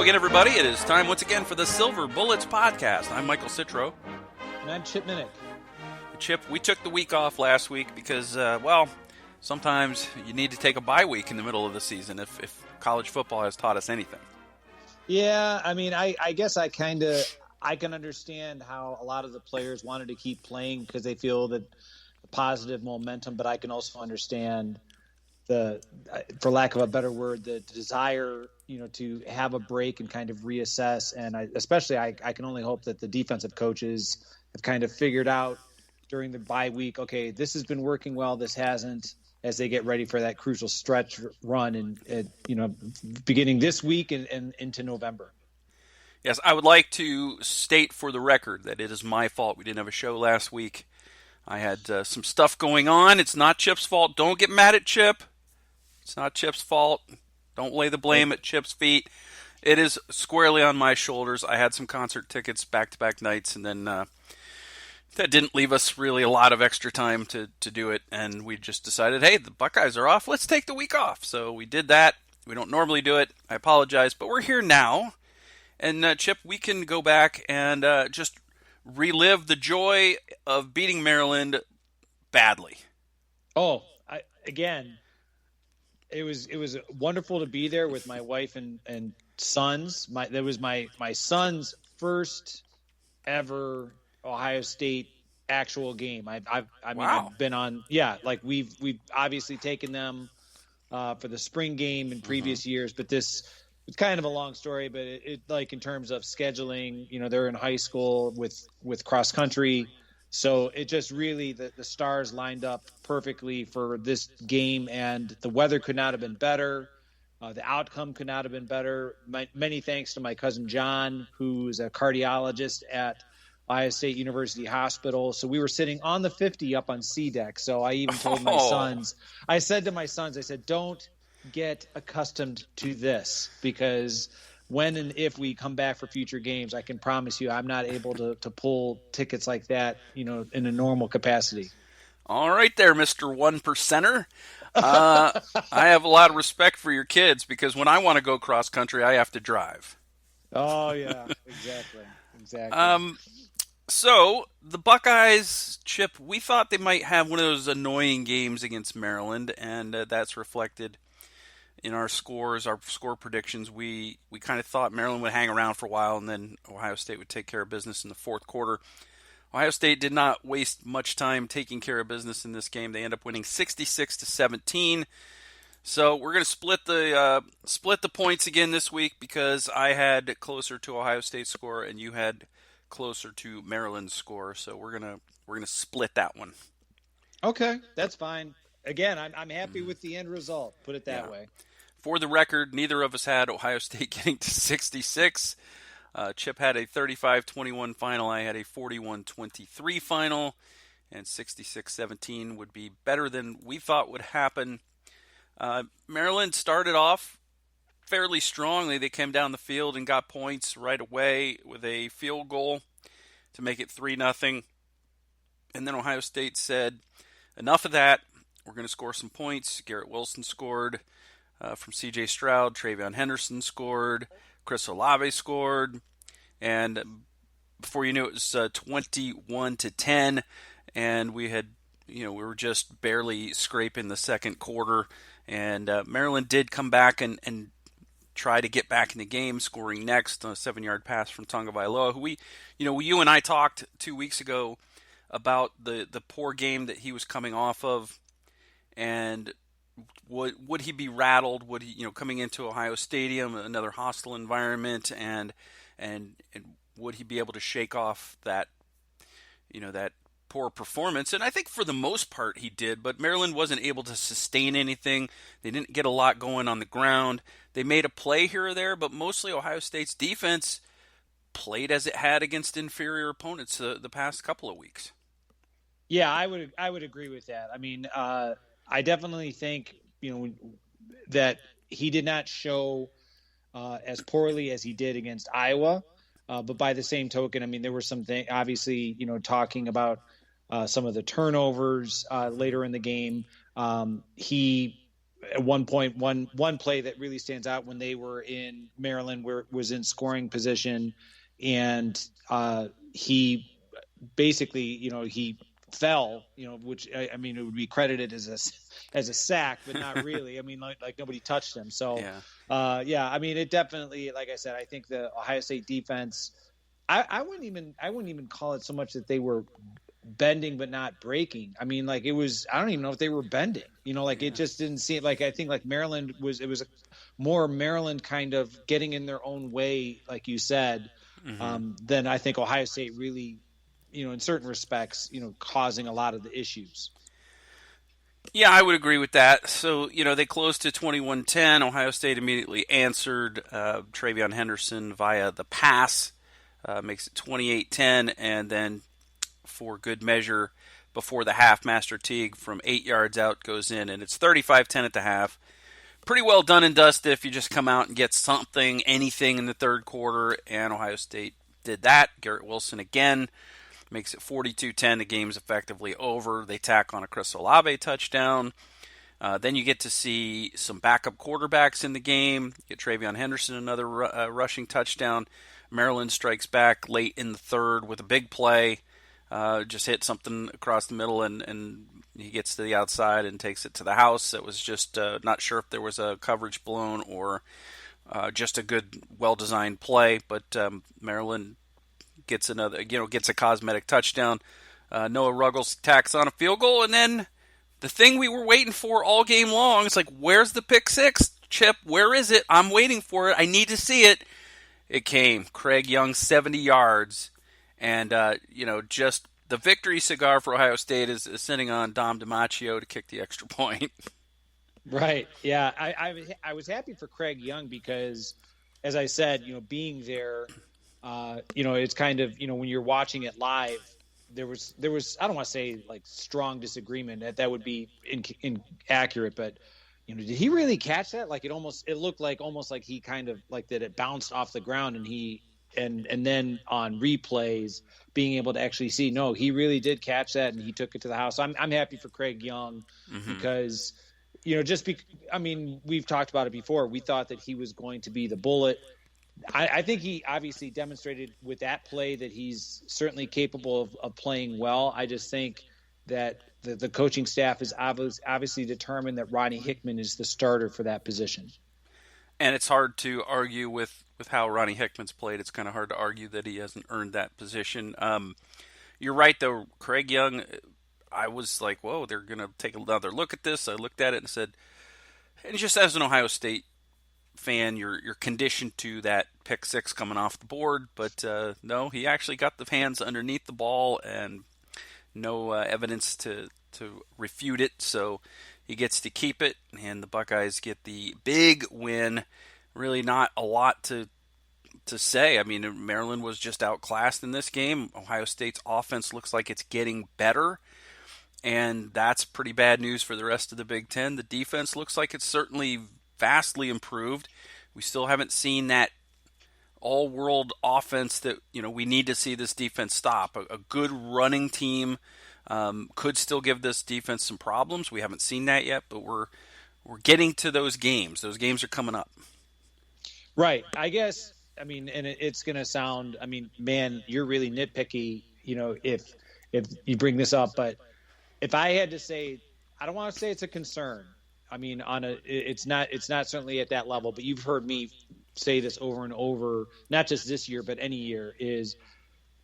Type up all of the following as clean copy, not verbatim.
again, everybody. It is time once again for the Silver Bullets podcast. I'm Michael Citro. And I'm Chip Minnich. Chip, we took the week off last week because, sometimes you need to take a bye week in the middle of the season if college football has taught us anything. Yeah, I mean, I guess I can understand how a lot of the players wanted to keep playing because they feel that the positive momentum, but I can also understand the, for lack of a better word, the desire, to have a break and kind of reassess. And I can only hope that the defensive coaches have kind of figured out during the bye week, okay, this has been working well, this hasn't, as they get ready for that crucial stretch run and beginning this week and into November. Yes, I would like to state for the record that it is my fault. We didn't have a show last week. I had some stuff going on. It's not Chip's fault. Don't get mad at Chip. It's not Chip's fault. Don't lay the blame at Chip's feet. It is squarely on my shoulders. I had some concert tickets back-to-back nights, and then that didn't leave us really a lot of extra time to do it, and we just decided, hey, the Buckeyes are off. Let's take the week off. So we did that. We don't normally do it. I apologize, but we're here now. And, Chip, we can go back and just relive the joy of beating Maryland badly. Oh, it was wonderful to be there with my wife and sons. That was my son's first ever Ohio State actual game. I've been on, we've obviously taken them for the spring game in previous years, but it's kind of a long story, but it like in terms of scheduling, they're in high school with cross country. So it just really, the stars lined up perfectly for this game, and the weather could not have been better. The outcome could not have been better. Many thanks to my cousin John, who's a cardiologist at Ohio State University Hospital. So we were sitting on the 50 up on C deck. So I even told my sons, I said, don't get accustomed to this, because when and if we come back for future games, I can promise you I'm not able to pull tickets like that, in a normal capacity. All right there, Mr. One Percenter. I have a lot of respect for your kids, because when I want to go cross country, I have to drive. Oh, yeah, exactly. So the Buckeyes, Chip, we thought they might have one of those annoying games against Maryland, and that's reflected in our scores, our score predictions. We kind of thought Maryland would hang around for a while, and then Ohio State would take care of business in the fourth quarter. Ohio State did not waste much time taking care of business in this game. They end up winning 66-17. So we're going to split the points again this week, because I had closer to Ohio State's score and you had closer to Maryland's score. So we're gonna split that one. Okay, that's fine. Again, I'm happy with the end result. Put it that way. For the record, neither of us had Ohio State getting to 66. Chip had a 35-21 final. I had a 41-23 final. And 66-17 would be better than we thought would happen. Maryland started off fairly strongly. They came down the field and got points right away with a field goal to make it 3-0. And then Ohio State said, enough of that. We're going to score some points. Garrett Wilson scored from C.J. Stroud. Travion Henderson scored. Chris Olave scored. And before you knew it was 21-10. And we had, we were just barely scraping the second quarter. And Maryland did come back and try to get back in the game, scoring next on a 7-yard pass from Tagovailoa, who you and I talked 2 weeks ago about the poor game that he was coming off of, and would he be rattled? Would he, coming into Ohio Stadium, another hostile environment, and would he be able to shake off that, that poor performance? And I think for the most part he did, but Maryland wasn't able to sustain anything. They didn't get a lot going on the ground. They made a play here or there, but mostly Ohio State's defense played as it had against inferior opponents the past couple of weeks. Yeah, I would agree with that. I mean, I definitely think, that he did not show as poorly as he did against Iowa. But by the same token, I mean, there were some things, obviously, talking about some of the turnovers later in the game. He at one point, one play that really stands out when they were in Maryland, where it was in scoring position, and he basically, he fell, which I mean, it would be credited as a sack, but not really. I mean, like nobody touched him. So, I mean, it definitely, like I said, I think the Ohio State defense, I wouldn't even call it so much that they were bending but not breaking. I mean, like, it was, I don't even know if they were bending. It just didn't seem like, I think like Maryland was a more Maryland kind of getting in their own way, like you said, than I think Ohio State really, in certain respects, causing a lot of the issues. Yeah, I would agree with that. So, they closed to 21-10. Ohio State immediately answered. Travion Henderson via the pass makes it 28-10, and then for good measure, before the half, Master Teague from 8 yards out goes in, and it's 35-10 at the half. Pretty well done and dusted if you just come out and get something, anything in the third quarter, and Ohio State did that. Garrett Wilson again makes it 42-10. The game's effectively over. They tack on a Chris Olave touchdown. Then you get to see some backup quarterbacks in the game. Get Travion Henderson another rushing touchdown. Maryland strikes back late in the third with a big play. Just hit something across the middle, and he gets to the outside and takes it to the house. It was just not sure if there was a coverage blown or just a good, well-designed play. But Maryland gets a cosmetic touchdown. Noah Ruggles tacks on a field goal, and then the thing we were waiting for all game long, it's like, where's the pick six, Chip? Where is it? I'm waiting for it. I need to see it. It came. Craig Young, 70 yards. And, just the victory cigar for Ohio State is sitting on Dom DiMaccio to kick the extra point. Right. Yeah. I was happy for Craig Young because, as I said, being there, it's kind of, when you're watching it live, there was, I don't want to say like strong disagreement that would be inaccurate, but, did he really catch that? Like it looked like almost like he kind of like that it bounced off the ground and then on replays being able to actually see, no, he really did catch that and he took it to the house. I'm happy for Craig Young because, we've talked about it before. We thought that he was going to be the bullet. I think he obviously demonstrated with that play that he's certainly capable of playing well. I just think that the coaching staff is obviously determined that Ronnie Hickman is the starter for that position. And it's hard to argue with how Ronnie Hickman's played. It's kind of hard to argue that he hasn't earned that position. You're right, though. Craig Young, I was like, whoa, they're going to take another look at this. I looked at it and said, and just as an Ohio State fan, you're conditioned to that pick six coming off the board. But no, he actually got the hands underneath the ball and no evidence to refute it. So he gets to keep it, and the Buckeyes get the big win. Really not a lot to say. I mean, Maryland was just outclassed in this game. Ohio State's offense looks like it's getting better, and that's pretty bad news for the rest of the Big Ten. The defense looks like it's certainly vastly improved. We still haven't seen that all-world offense that we need to see this defense stop. A good running team could still give this defense some problems. We haven't seen that yet, but we're getting to those games. Those games are coming up. Right. I guess, and it's going to sound, man, you're really nitpicky, if you bring this up, but if I had to say, I don't want to say it's a concern. It's not certainly at that level, but you've heard me say this over and over, not just this year, but any year, is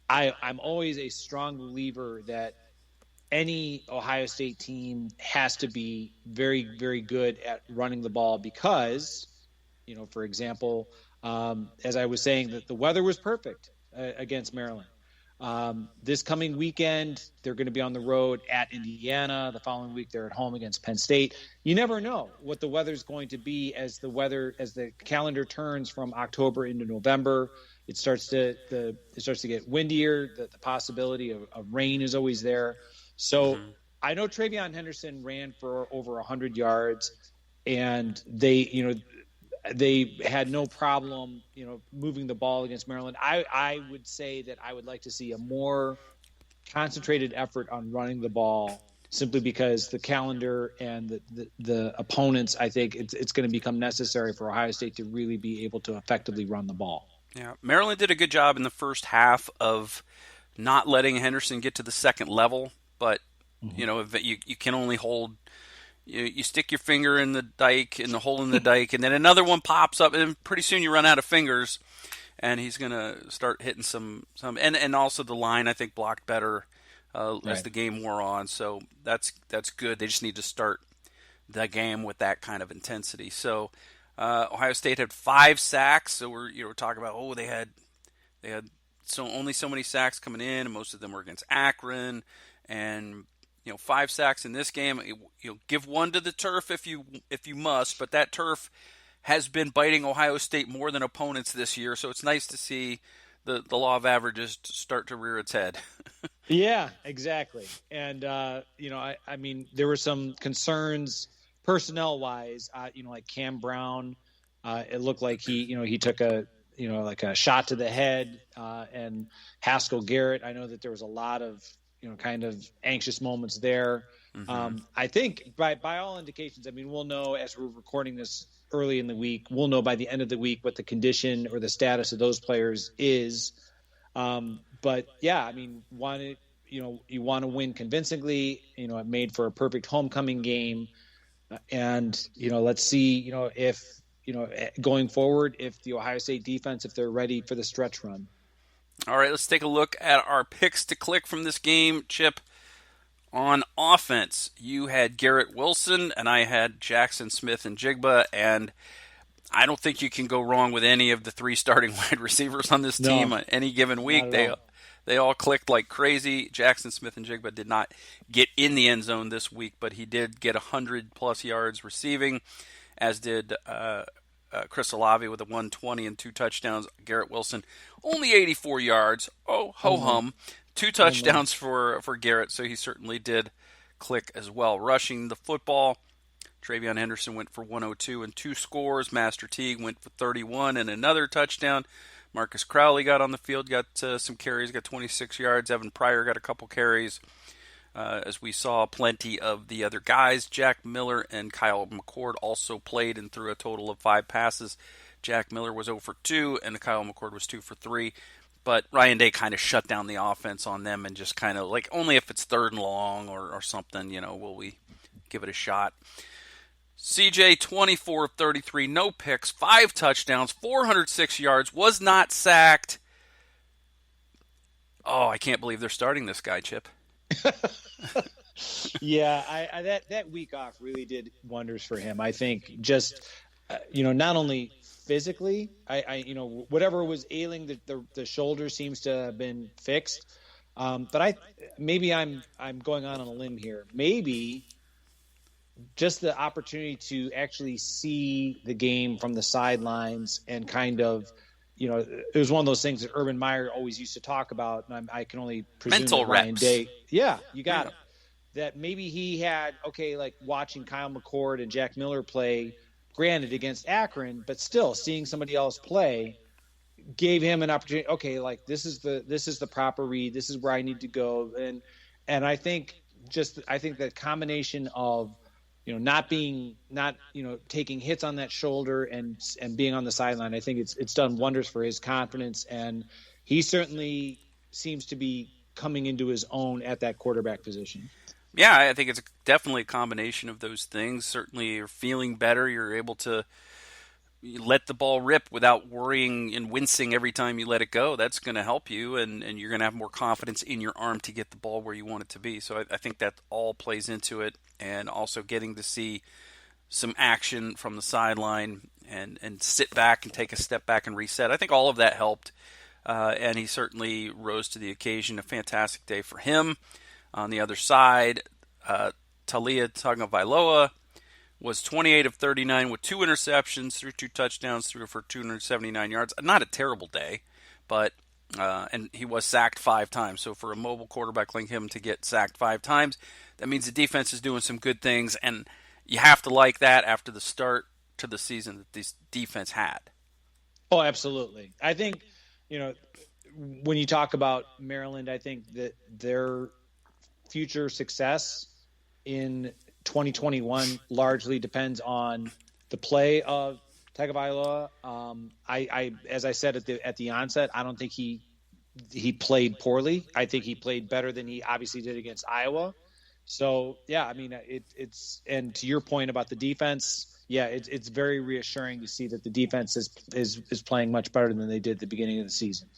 I'm always a strong believer that any Ohio State team has to be very, very good at running the ball because, for example, as I was saying, that the weather was perfect against Maryland. This coming weekend, they're going to be on the road at Indiana. The following week, they're at home against Penn State. You never know what the weather's going to be as the calendar turns from October into November. It starts to get windier. The possibility of rain is always there. So I know Travion Henderson ran for over 100 yards, and they had no problem, moving the ball against Maryland. I would say that I would like to see a more concentrated effort on running the ball simply because the calendar and the opponents, I think it's going to become necessary for Ohio State to really be able to effectively run the ball. Yeah, Maryland did a good job in the first half of not letting Henderson get to the second level, but you can only hold. You stick your finger in the dike, in the hole in the dike, and then another one pops up, and pretty soon you run out of fingers, and he's going to start hitting some. And also the line, I think, blocked better as the game wore on, so that's good. They just need to start the game with that kind of intensity. So Ohio State had 5 sacks, so we're talking about they had only so many sacks coming in, and most of them were against Akron, and 5 sacks in this game. Give one to the turf if you must, but that turf has been biting Ohio State more than opponents this year, so it's nice to see the law of averages start to rear its head. Yeah, exactly. And I mean, there were some concerns personnel wise. Like Cam Brown, it looked like he took a shot to the head, and Haskell Garrett. I know that there was a lot of kind of anxious moments there. Mm-hmm. I think by all indications, I mean, we'll know as we're recording this early in the week, we'll know by the end of the week what the condition or the status of those players is. But yeah, I mean, you want to win convincingly. It made for a perfect homecoming game, and let's see, if going forward, if the Ohio State defense, if they're ready for the stretch run. All right, let's take a look at our picks to click from this game. Chip, on offense, you had Garrett Wilson, and I had Jackson Smith and Jigba, and I don't think you can go wrong with any of the 3 starting wide receivers on this team on any given week. They all clicked like crazy. Jackson Smith and Jigba did not get in the end zone this week, but he did get 100-plus yards receiving, as did Chris Olave with a 120 and 2 touchdowns. Garrett Wilson, only 84 yards. Oh, ho-hum. 2 touchdowns for Garrett, so he certainly did click as well. Rushing the football, Travion Henderson went for 102 and 2 scores. Master Teague went for 31 and another touchdown. Marcus Crowley got on the field, got some carries, got 26 yards. Evan Pryor got a couple carries. As we saw, plenty of the other guys. Jack Miller and Kyle McCord also played and threw a total of 5 passes. Jack Miller was 0 for 2, and Kyle McCord was 2 for 3. But Ryan Day kind of shut down the offense on them and just kind of like, only if it's 3rd and long or something, will we give it a shot. CJ, 24 of 33, no picks, 5 touchdowns, 406 yards, was not sacked. Oh, I can't believe they're starting this guy, Chip. Yeah, I that week off really did wonders for him. I think just not only physically, I whatever was ailing the shoulder seems to have been fixed. But I'm going on a limb here. Maybe just the opportunity to actually see the game from the sidelines and kind of, it was one of those things that Urban Meyer always used to talk about, and I can only presume mental that Ryan reps. Day, yeah, you got it. That maybe he had, like watching Kyle McCord and Jack Miller play, granted against Akron, but still seeing somebody else play gave him an opportunity. Okay, like this is the proper read. This is where I need to go, and I think that combination of not taking hits on that shoulder and being on the sideline, I think it's done wonders for his confidence, and he certainly seems to be coming into his own at that quarterback position. Yeah, I think it's definitely a combination of those things. Certainly you're feeling better. You're able to let the ball rip without worrying and wincing every time you let it go. That's going to help you, and you're going to have more confidence in your arm to get the ball where you want it to be. So I think that all plays into it, and also getting to see some action from the sideline and sit back and take a step back and reset. I think all of that helped, and he certainly rose to the occasion. A fantastic day for him. On the other side, Taliyah Tagovailoa was 28 of 39 with 2 interceptions, threw 2 touchdowns, threw for 279 yards. Not a terrible day, but and he was sacked 5 times. So for a mobile quarterback like him to get sacked 5 times, that means the defense is doing some good things, and you have to like that after the start to the season that this defense had. Oh, absolutely. I think, when you talk about Maryland, I think that their future success in 2021 largely depends on the play of Tagovailoa. As I said at the onset, I don't think he played poorly. I think he played better than he obviously did against Iowa. So yeah, I mean, it's and to your point about the defense, yeah, it's very reassuring to see that the defense is playing much better than they did at the beginning of the season.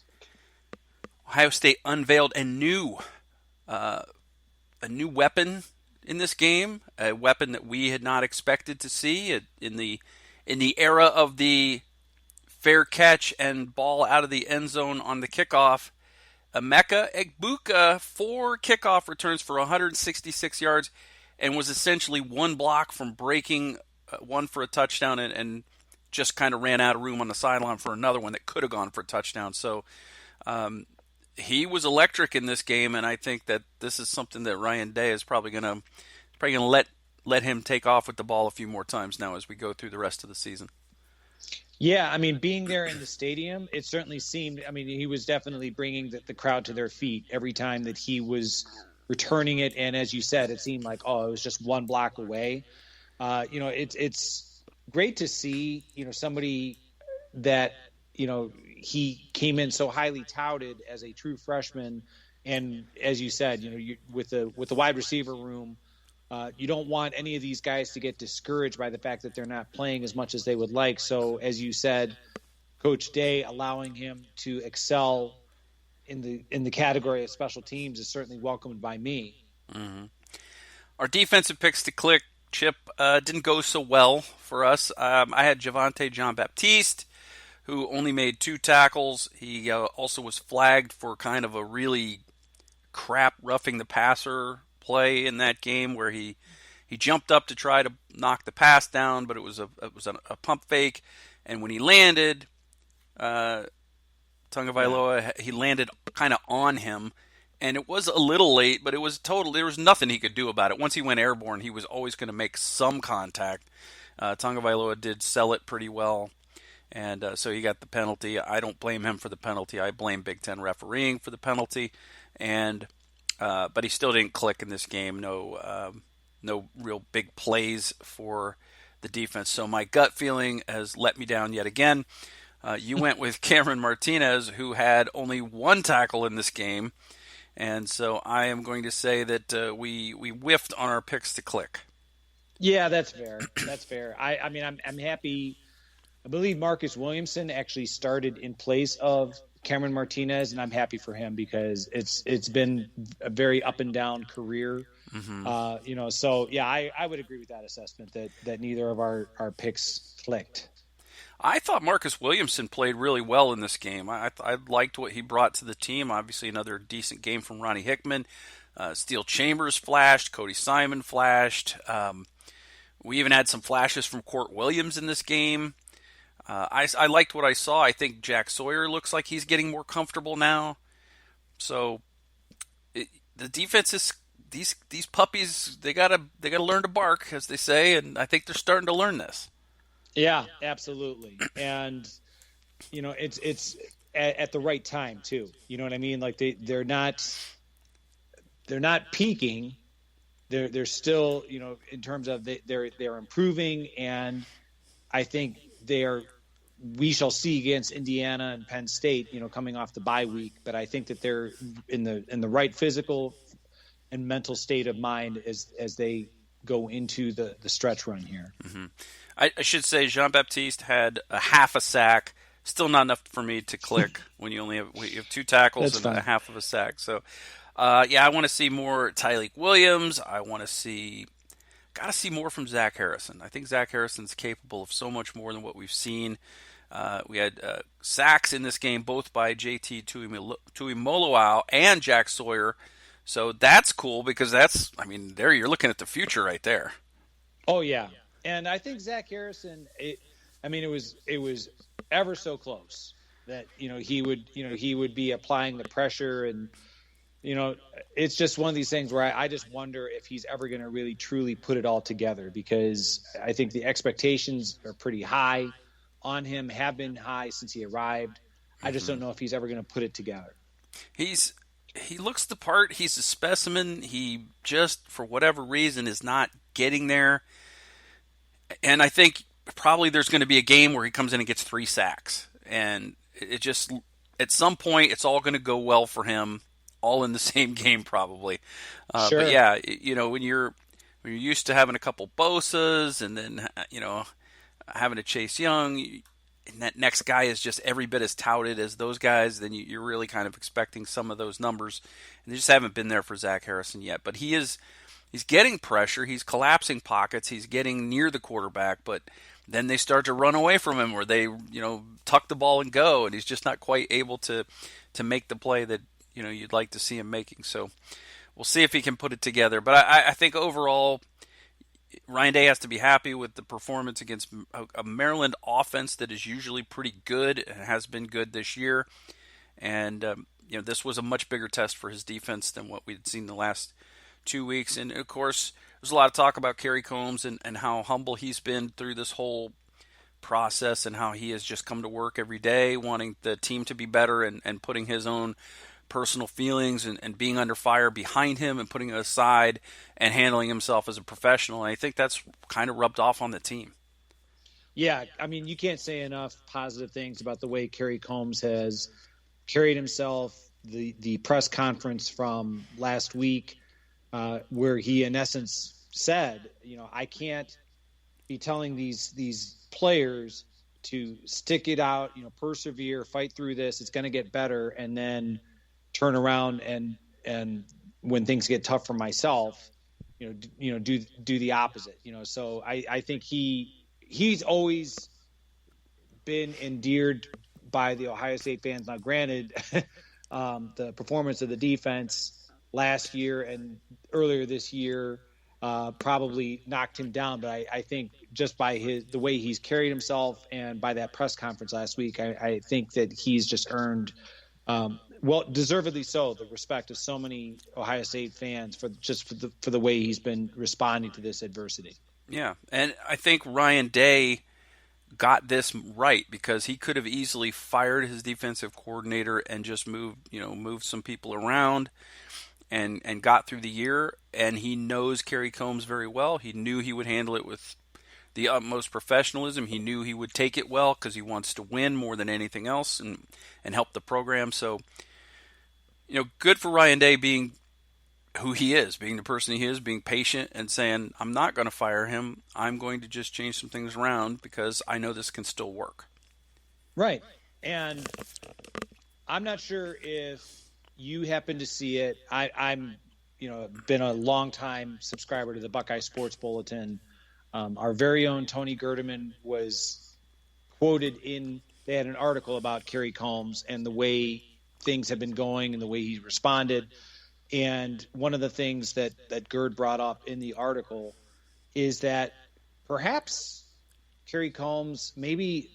Ohio State unveiled a new weapon in this game, a weapon that we had not expected to see in the era of the fair catch and ball out of the end zone on the kickoff. Emeka Egbuka, 4 kickoff returns for 166 yards and was essentially one block from breaking one for a touchdown and just kind of ran out of room on the sideline for another one that could have gone for a touchdown. So he was electric in this game, and I think that this is something that Ryan Day is probably going to let him take off with the ball a few more times now as we go through the rest of the season. Yeah, I mean, being there in the stadium, it certainly seemed, I mean, he was definitely bringing the crowd to their feet every time that he was returning it. And as you said, it seemed like, it was just one block away. It's great to see, somebody that, he came in so highly touted as a true freshman. And as you said, with the wide receiver room, you don't want any of these guys to get discouraged by the fact that they're not playing as much as they would like. So, as you said, Coach Day allowing him to excel in the category of special teams is certainly welcomed by me. Mm-hmm. Our defensive picks to click, Chip, didn't go so well for us. I had Javonte Jean-Baptiste, who only made 2 tackles. He also was flagged for kind of a really crap roughing the passer play in that game where he jumped up to try to knock the pass down, but it was a pump fake, and when he landed, Tagovailoa, he landed kind of on him, and it was a little late, but there was nothing he could do about it. Once he went airborne, he was always going to make some contact. Tagovailoa did sell it pretty well, and so he got the penalty. I don't blame him for the penalty. I blame Big Ten refereeing for the penalty, and but he still didn't click in this game. No real big plays for the defense. So my gut feeling has let me down yet again. You went with Cameron Martinez, who had only 1 tackle in this game. And so I am going to say that we whiffed on our picks to click. Yeah, that's fair. That's fair. I mean, I'm happy. I believe Marcus Williamson actually started in place of Cameron Martinez, and I'm happy for him because it's been a very up and down career. Mm-hmm. So yeah, I would agree with that assessment that neither of our picks clicked. I thought Marcus Williamson played really well in this game. I liked what he brought to the team. Obviously, another decent game from Ronnie Hickman. Steele Chambers flashed. Cody Simon flashed. We even had some flashes from Court Williams in this game. I liked what I saw. I think Jack Sawyer looks like he's getting more comfortable now. So the defense is these puppies. They gotta learn to bark, as they say, and I think they're starting to learn this. Yeah, absolutely. And it's at the right time too. You know what I mean? Like they're not peaking. They're still, in terms of they're improving, and I think we shall see against Indiana and Penn State, coming off the bye week. But I think that they're in the right physical and mental state of mind as they go into the stretch run here. Mm-hmm. I should say Jean-Baptiste had a half a sack. Still not enough for me to click when you have 2 tackles and a half of a sack. So, I want to see more Tyleik Williams. I want to see more from Zach Harrison. I think Zach Harrison's capable of so much more than what we've seen. We had sacks in this game, both by JT Tuimoloau and Jack Sawyer. So that's cool because there you're looking at the future right there. Oh yeah. And I think Zach Harrison, it was ever so close that, he would be applying the pressure, and, it's just one of these things where I just wonder if he's ever going to really truly put it all together, because I think the expectations are pretty high on him, have been high since he arrived. I just don't know if he's ever going to put it together. He's he looks the part. He's a specimen. He just, for whatever reason, is not getting there. And I think probably there's going to be a game where he comes in and gets 3 sacks. And it just, at some point, it's all going to go well for him, all in the same game probably. Sure. But yeah, when you're used to having a couple Bosas and then, having to Chase Young, and that next guy is just every bit as touted as those guys, then you're really kind of expecting some of those numbers. And they just haven't been there for Zach Harrison yet. But he's getting pressure. He's collapsing pockets. He's getting near the quarterback. But then they start to run away from him, or they, tuck the ball and go. And he's just not quite able to make the play that, you'd like to see him making. So we'll see if he can put it together. But I think overall, Ryan Day has to be happy with the performance against a Maryland offense that is usually pretty good and has been good this year. And, this was a much bigger test for his defense than what we'd seen the last 2 weeks. And, of course, there's a lot of talk about Kerry Combs and how humble he's been through this whole process and how he has just come to work every day wanting the team to be better and putting his own personal feelings and being under fire behind him and putting it aside and handling himself as a professional. And I think that's kind of rubbed off on the team. Yeah, I mean, you can't say enough positive things about the way Kerry Combs has carried himself. The press conference from last week where he, in essence, said, I can't be telling these players to stick it out, persevere, fight through this. It's going to get better, and then turn around and when things get tough for myself, do the opposite. So I think he's always been endeared by the Ohio State fans. Now, granted, the performance of the defense last year and earlier this year probably knocked him down. But I think just by the way he's carried himself and by that press conference last week, I think that he's just earned, deservedly so, the respect of so many Ohio State fans for the way he's been responding to this adversity. Yeah, and I think Ryan Day got this right because he could have easily fired his defensive coordinator and just moved some people around and got through the year. And he knows Kerry Combs very well. He knew he would handle it with the utmost professionalism. He knew he would take it well because he wants to win more than anything else and help the program. So, good for Ryan Day being who he is, being the person he is, being patient and saying, I'm not going to fire him. I'm going to just change some things around because I know this can still work. Right. And I'm not sure if you happen to see it. I'm been a long-time subscriber to the Buckeye Sports Bulletin. Our very own Tony Gerdeman was quoted they had an article about Kerry Combs and the way things have been going and the way he responded. And one of the things that Gerd brought up in the article is that perhaps Kerry Combs, maybe,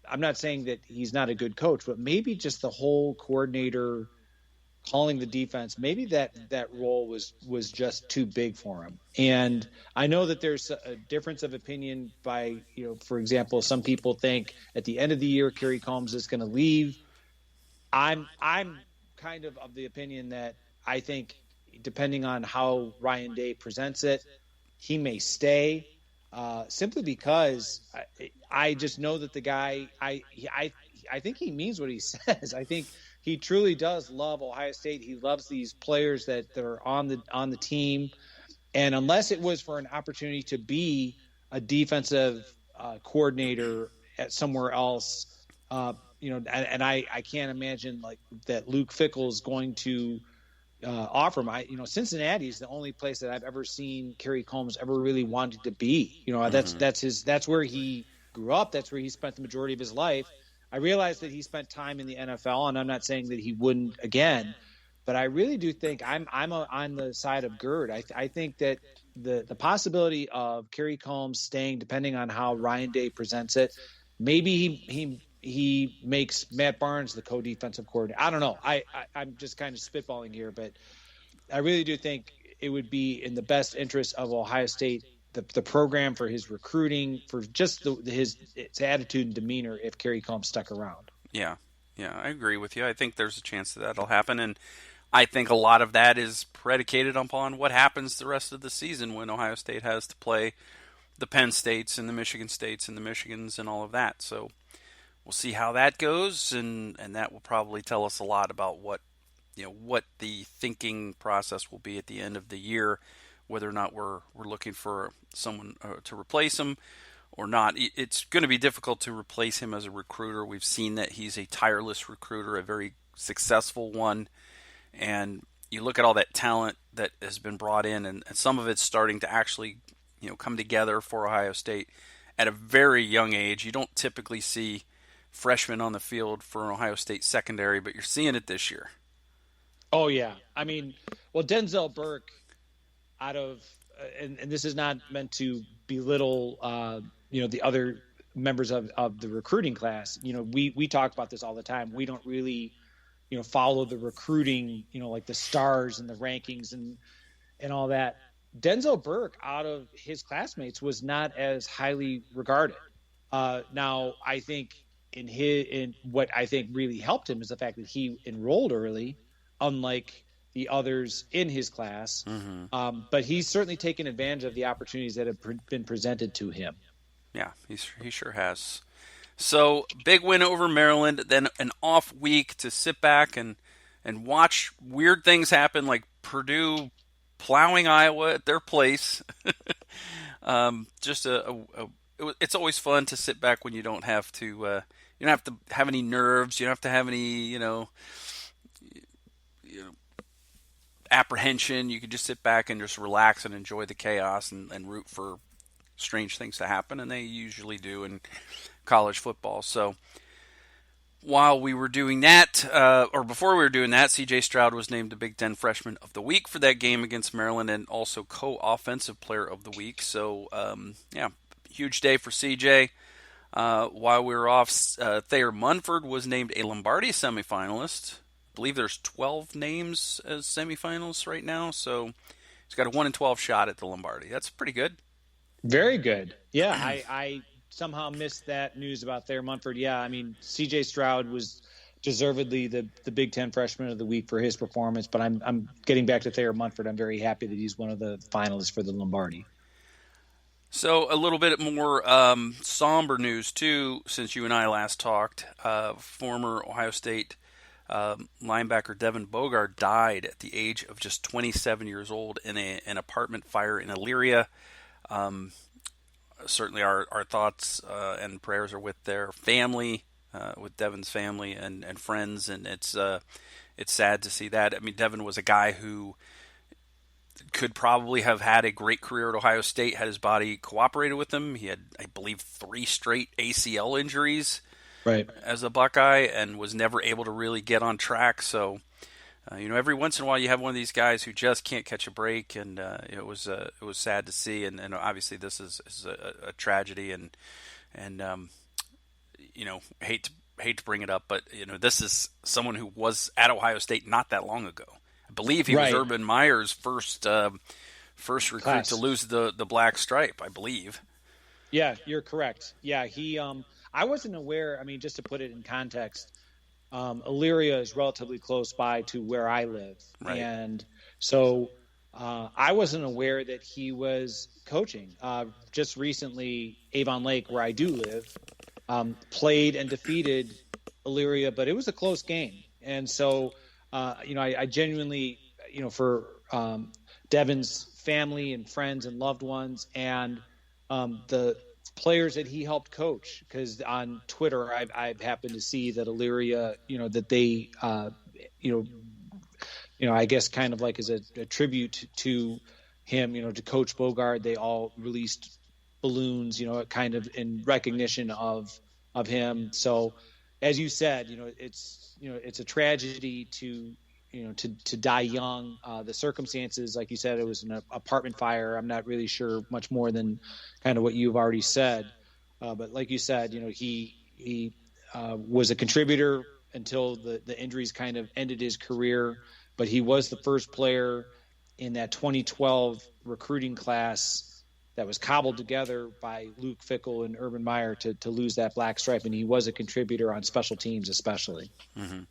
I'm not saying that he's not a good coach, but maybe just the whole coordinator calling the defense, maybe that role was just too big for him. And I know that there's a difference of opinion by, for example, some people think at the end of the year, Kerry Combs is going to leave. I'm kind of the opinion that I think depending on how Ryan Day presents it, he may stay simply because I just know that the guy, I think he means what he says. I think he truly does love Ohio State. He loves these players that are on the team. And unless it was for an opportunity to be a defensive coordinator at somewhere else, and I can't imagine like that Luke Fickell is going to offer him. Cincinnati is the only place that I've ever seen Kerry Combs ever really wanted to be. That's where he grew up. That's where he spent the majority of his life. I realize that he spent time in the NFL, and I'm not saying that he wouldn't again, but I really do think I'm on the side of Gerd. I think that the possibility of Kerry Combs staying, depending on how Ryan Day presents it, maybe he makes Matt Barnes the co-defensive coordinator. I don't know. I'm just kind of spitballing here, but I really do think it would be in the best interest of Ohio State, the program, for his recruiting, for just his attitude and demeanor, if Kerry Combs stuck around. Yeah, I agree with you. I think there's a chance that'll happen, and I think a lot of that is predicated upon what happens the rest of the season when Ohio State has to play the Penn States and the Michigan States and the Michigans and all of that. So we'll see how that goes, and that will probably tell us a lot about what the thinking process will be at the end of the year, whether or not we're looking for someone to replace him or not. It's going to be difficult to replace him as a recruiter. We've seen that he's a tireless recruiter, a very successful one, and you look at all that talent that has been brought in, and some of it's starting to actually come together for Ohio State at a very young age. You don't typically see freshmen on the field for an Ohio State secondary, but you're seeing it this year. Oh, yeah. I mean, well, Denzel Burke out of and this is not meant to belittle, the other members of the recruiting class. We talk about this all the time. We don't really, follow the recruiting, like the stars and the rankings and all that. Denzel Burke out of his classmates was not as highly regarded. Now, I think in what I think really helped him is the fact that he enrolled early, unlike the others in his class. Mm-hmm. But he's certainly taken advantage of the opportunities that have been presented to him. Yeah, he sure has. So, big win over Maryland, then an off week to sit back and watch weird things happen, like Purdue plowing Iowa at their place. It's always fun to sit back when you don't have to you don't have to have any nerves, you don't have to have any apprehension. You can just sit back and just relax and enjoy the chaos and root for strange things to happen, and they usually do in college football. So while we were doing that, or before we were doing that, C.J. Stroud was named the Big Ten Freshman of the Week for that game against Maryland, and also co-offensive player of the week. So, huge day for C.J. While we were off, Thayer Munford was named a Lombardi semifinalist. I believe there's 12 names as semifinalists right now, so he's got a 1 in 12 shot at the Lombardi. That's pretty good. Very good. Yeah, I somehow missed that news about Thayer Munford. Yeah, I mean, C.J. Stroud was deservedly the Big Ten Freshman of the Week for his performance, but I'm getting back to Thayer Munford. I'm very happy that he's one of the finalists for the Lombardi. So a little bit more somber news, too, since you and I last talked. Former Ohio State linebacker Devin Bogard died at the age of just 27 years old in an apartment fire in Elyria. Certainly our thoughts and prayers are with their family, with Devin's family and friends, and it's sad to see that. I mean, Devin was a guy who could probably have had a great career at Ohio State had his body cooperated with him. He had, I believe, 3 straight ACL injuries as a Buckeye and was never able to really get on track. So, every once in a while you have one of these guys who just can't catch a break, and it was sad to see. And obviously this is a tragedy, and hate to bring it up, but this is someone who was at Ohio State not that long ago. I believe he was Urban Meyer's first recruit class to lose the black stripe, I believe. Yeah, you're correct. Yeah, he I wasn't aware. I mean, just to put it in context, Elyria is relatively close by to where I live. Right. And so I wasn't aware that he was coaching. Just recently, Avon Lake, where I do live, played and defeated Elyria, but it was a close game. And so, I genuinely, for Devin's family and friends and loved ones and the players that he helped coach, because on Twitter I've happened to see that Elyria, that they, I guess kind of like as a tribute to him, to Coach Bogard, they all released balloons, kind of in recognition of him. So, as you said, it's a tragedy to die young. The circumstances, like you said, it was an apartment fire. I'm not really sure much more than kind of what you've already said. But like you said, he was a contributor until the injuries kind of ended his career. But he was the first player in that 2012 recruiting class that was cobbled together by Luke Fickell and Urban Meyer to lose that black stripe. And he was a contributor on special teams, especially. Mm-hmm.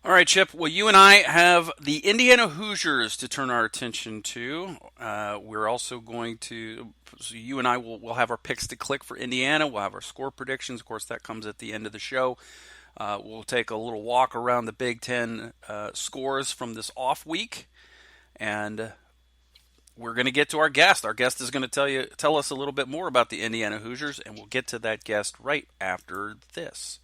All right, Chip. Well, you and I have the Indiana Hoosiers to turn our attention to. We're also going to, so you and I will have our picks to click for Indiana. We'll have our score predictions. Of course, that comes at the end of the show. We'll take a little walk around the Big Ten scores from this off week, and we're going to get to our guest. Our guest is going to tell us a little bit more about the Indiana Hoosiers, and we'll get to that guest right after this.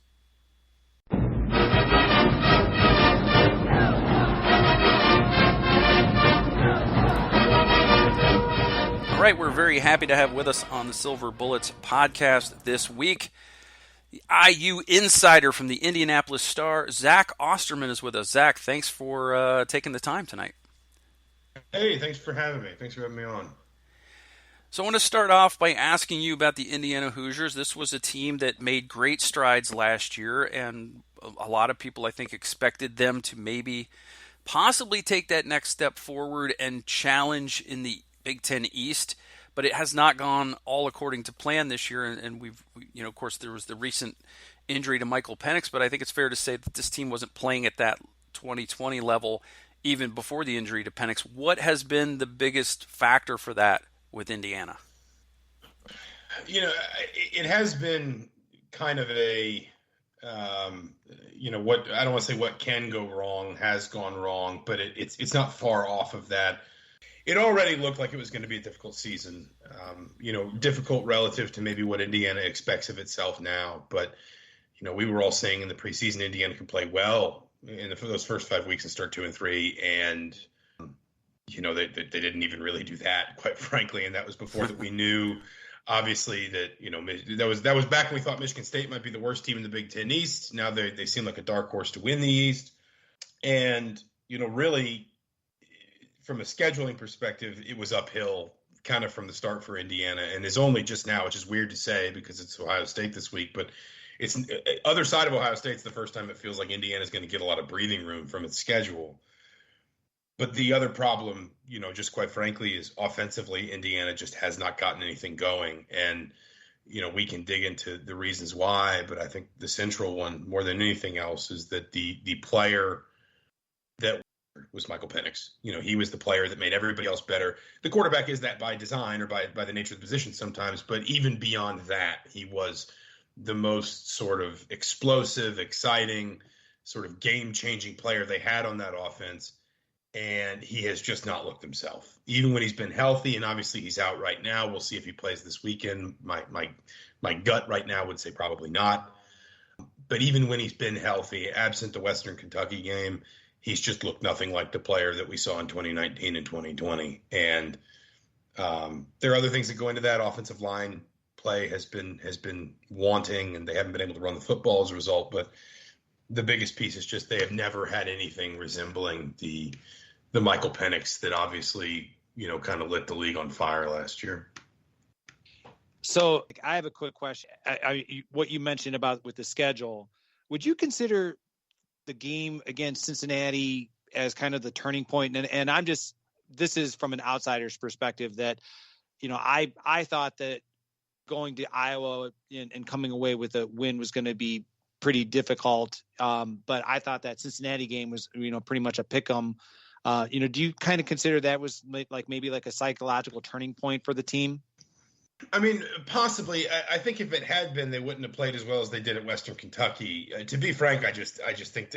All right, we're very happy to have with us on the Silver Bullets podcast this week the IU insider from the Indianapolis Star, Zach Osterman, is with us. Zach, thanks for taking the time tonight. Hey, thanks for having me. Thanks for having me on. So I want to start off by asking you about the Indiana Hoosiers. This was a team that made great strides last year, and a lot of people, I think, expected them to maybe possibly take that next step forward and challenge in the Big Ten East, but it has not gone all according to plan this year. And of course, there was the recent injury to Michael Penix, but I think it's fair to say that this team wasn't playing at that 2020 level even before the injury to Penix. What has been the biggest factor for that with Indiana? It has been kind of a, what I don't want to say what can go wrong has gone wrong, but it's not far off of that. It already looked like it was going to be a difficult season, difficult relative to maybe what Indiana expects of itself now. But, we were all saying in the preseason Indiana could play well for those first 5 weeks and start 2-3. And, they didn't even really do that, quite frankly. And that was before that we knew, obviously, that, that was back when we thought Michigan State might be the worst team in the Big Ten East. Now they seem like a dark horse to win the East. And, really, from a scheduling perspective, it was uphill kind of from the start for Indiana, and is only just now, which is weird to say because it's Ohio State this week, but it's other side of Ohio State. It's the first time it feels like Indiana is going to get a lot of breathing room from its schedule. But the other problem, just quite frankly, is offensively, Indiana just has not gotten anything going. And, we can dig into the reasons why, but I think the central one more than anything else is that the player that was Michael Penix. He was the player that made everybody else better. The quarterback is that by design or by the nature of the position sometimes, but even beyond that, he was the most sort of explosive, exciting, sort of game-changing player they had on that offense, and he has just not looked himself. Even when he's been healthy, and obviously he's out right now. We'll see if he plays this weekend. My gut right now would say probably not. But even when he's been healthy, absent the Western Kentucky game, he's just looked nothing like the player that we saw in 2019 and 2020. And there are other things that go into that. Offensive line play has been wanting, and they haven't been able to run the football as a result. But the biggest piece is just they have never had anything resembling the Michael Penix that obviously, kind of lit the league on fire last year. So I have a quick question. What you mentioned about with the schedule, would you consider the game against Cincinnati as kind of the turning point? And this is from an outsider's perspective that, I thought that going to Iowa and coming away with a win was going to be pretty difficult. But I thought that Cincinnati game was, pretty much a pick 'em. Do you kind of consider that was maybe like a psychological turning point for the team? I mean, possibly. I think if it had been, they wouldn't have played as well as they did at Western Kentucky. To be frank, I just think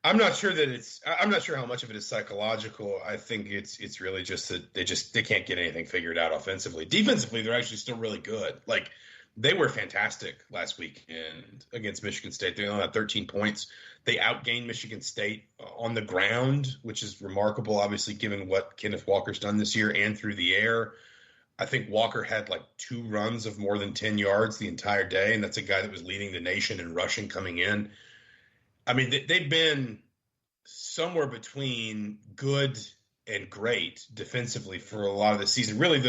I'm not sure how much of it is psychological. I think it's really just that they can't get anything figured out offensively. Defensively, they're actually still really good. Like, they were fantastic last weekend against Michigan State. They only had 13 points. They outgained Michigan State on the ground, which is remarkable, obviously, given what Kenneth Walker's done this year, and through the air. I think Walker had like 2 runs of more than 10 yards the entire day, and that's a guy that was leading the nation in rushing coming in. I mean, they've been somewhere between good and great defensively for a lot of the season. Really,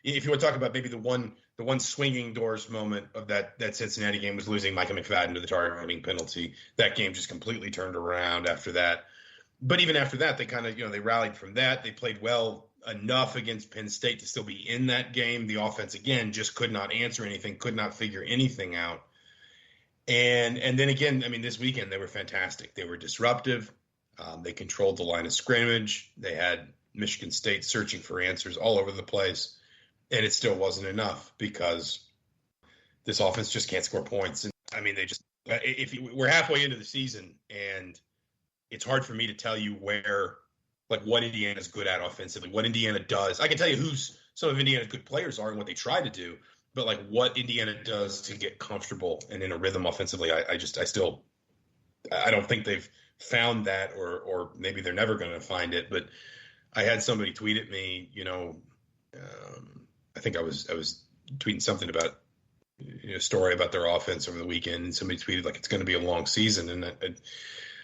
if you want to talk about maybe the one swinging doors moment of that Cincinnati game was losing Micah McFadden to the targeting penalty. That game just completely turned around after that. But even after that, they kind of, they rallied from that. They played well enough against Penn State to still be in that game. The offense, again, just could not answer anything, could not figure anything out. And then again, I mean, this weekend they were fantastic. They were disruptive. They controlled the line of scrimmage. They had Michigan State searching for answers all over the place, and it still wasn't enough because this offense just can't score points. And I mean, we're halfway into the season, and it's hard for me to tell you what Indiana's good at offensively, what Indiana does. I can tell you who some of Indiana's good players are and what they try to do, but like what Indiana does to get comfortable and in a rhythm offensively, I don't think they've found that, or maybe they're never going to find it. But I had somebody tweet at me, I think I was tweeting something about a story about their offense over the weekend, and somebody tweeted like it's going to be a long season, and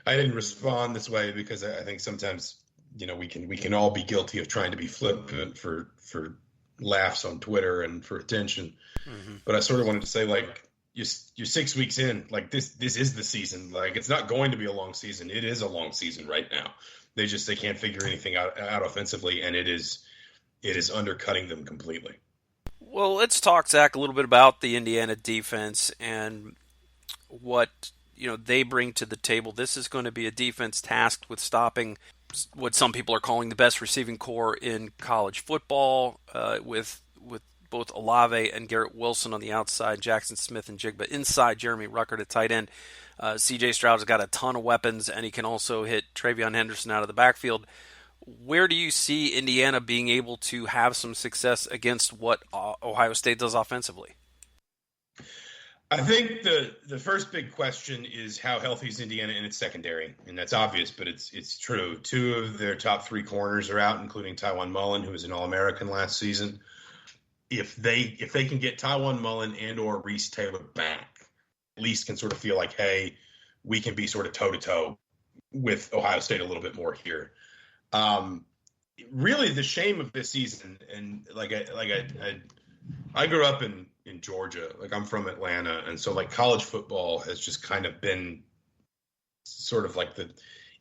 I didn't respond this way because I think sometimes we can all be guilty of trying to be flippant for laughs on Twitter and for attention. Mm-hmm. But I sort of wanted to say, like, you're 6 weeks in, like this is the season. Like, it's not going to be a long season. It is a long season right now. They can't figure anything out offensively, and it is undercutting them completely. Well, let's talk, Zach, a little bit about the Indiana defense and what they bring to the table. This is going to be a defense tasked with stopping what some people are calling the best receiving core in college football, with both Olave and Garrett Wilson on the outside, Jackson Smith and Jigba inside, Jeremy Ruckert at tight end. C.J. Stroud has got a ton of weapons, and he can also hit Travion Henderson out of the backfield. Where do you see Indiana being able to have some success against what Ohio State does offensively? I think the first big question is how healthy is Indiana in its secondary, and that's obvious, but it's true. 2 of their top 3 corners are out, including Tywan Mullen, who was an All-American last season. If they can get Tywan Mullen and or Reese Taylor back, at least can sort of feel like, hey, we can be sort of toe-to-toe with Ohio State a little bit more here. Really, the shame of this season, and I grew up in Georgia. Like, I'm from Atlanta, and so like college football has just kind of been sort of like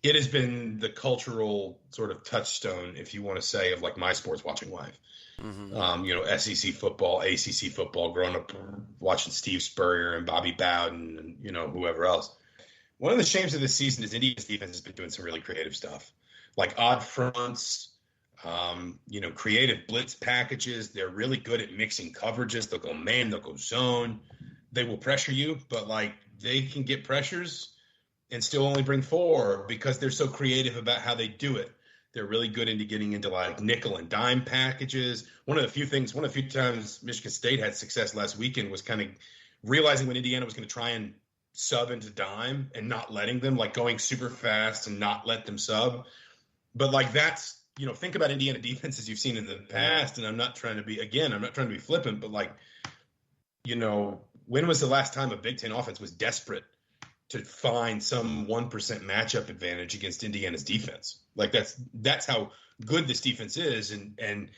it has been the cultural sort of touchstone, if you want to say, of like my sports watching life. Mm-hmm. SEC football, ACC football, growing up watching Steve Spurrier and Bobby Bowden and whoever else. One of the shames of this season is Indiana's defense has been doing some really creative stuff, like odd fronts, creative blitz packages. They're really good at mixing coverages. They'll go man, they'll go zone. They will pressure you, but like they can get pressures and still only bring 4 because they're so creative about how they do it. They're really good into getting into like nickel and dime packages. One of the few times Michigan State had success last weekend was kind of realizing when Indiana was going to try and sub into dime and not letting them, like going super fast and not let them sub. But like that's, think about Indiana defenses you've seen in the past, and I'm not trying to be flippant, but like, when was the last time a Big Ten offense was desperate to find some 1% matchup advantage against Indiana's defense? Like that's how good this defense is, and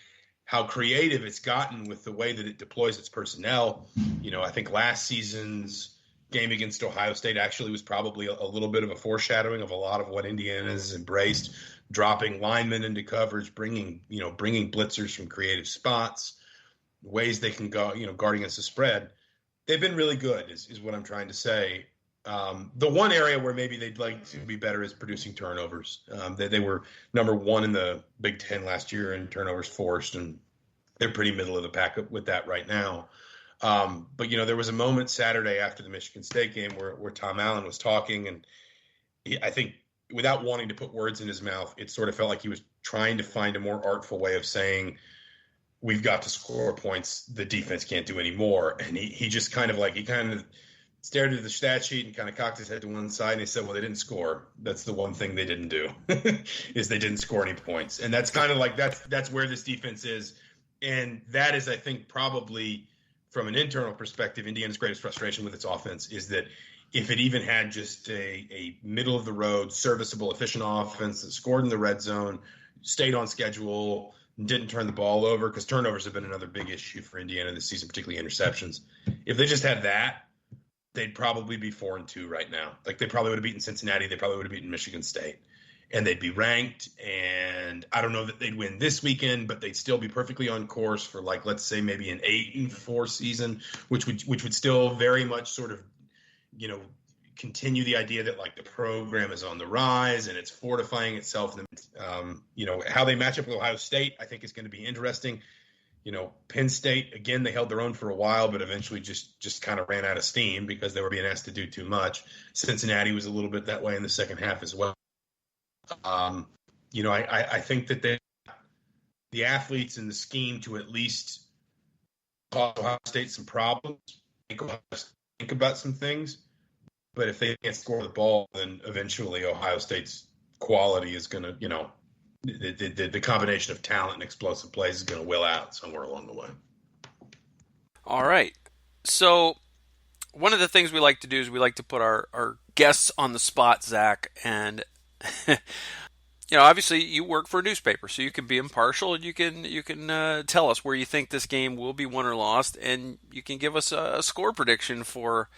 how creative it's gotten with the way that it deploys its personnel. I think last season's game against Ohio State actually was probably a little bit of a foreshadowing of a lot of what Indiana's embraced, dropping linemen into coverage, bringing blitzers from creative spots, ways they can go, guard against the spread. They've been really good is what I'm trying to say. The one area where maybe they'd like to be better is producing turnovers. They were number 1 in the Big Ten last year in turnovers forced, and they're pretty middle of the pack with that right now. But there was a moment Saturday after the Michigan State game where Tom Allen was talking, and I think without wanting to put words in his mouth, it sort of felt like he was trying to find a more artful way of saying, we've got to score points the defense can't do anymore. And he just kind of stared at the stat sheet and kind of cocked his head to one side, and he said, well, they didn't score. That's the one thing they didn't do is they didn't score any points. And that's kind of like that's where this defense is. And that is, I think, probably from an internal perspective, Indiana's greatest frustration with its offense is that if it even had just a middle-of-the-road, serviceable, efficient offense that scored in the red zone, stayed on schedule, didn't turn the ball over, because turnovers have been another big issue for Indiana this season, particularly interceptions. If they just had that, they'd probably be 4-2 right now. Like, they probably would have beaten Cincinnati. They probably would have beaten Michigan State. And they'd be ranked, and I don't know that they'd win this weekend, but they'd still be perfectly on course for, like, let's say maybe an 8-4 season, which would still very much sort of continue the idea that like the program is on the rise and it's fortifying itself. How they match up with Ohio State, I think is going to be interesting. Penn State, again, they held their own for a while, but eventually just kind of ran out of steam because they were being asked to do too much. Cincinnati was a little bit that way in the second half as well. I think that the athletes and the scheme to at least cause Ohio State some problems, think about some things. But if they can't score the ball, then eventually Ohio State's quality is going to, the combination of talent and explosive plays is going to will out somewhere along the way. All right. So one of the things we like to do is we like to put our guests on the spot, Zach. And, obviously you work for a newspaper, so you can be impartial and you can tell us where you think this game will be won or lost, and you can give us a score prediction for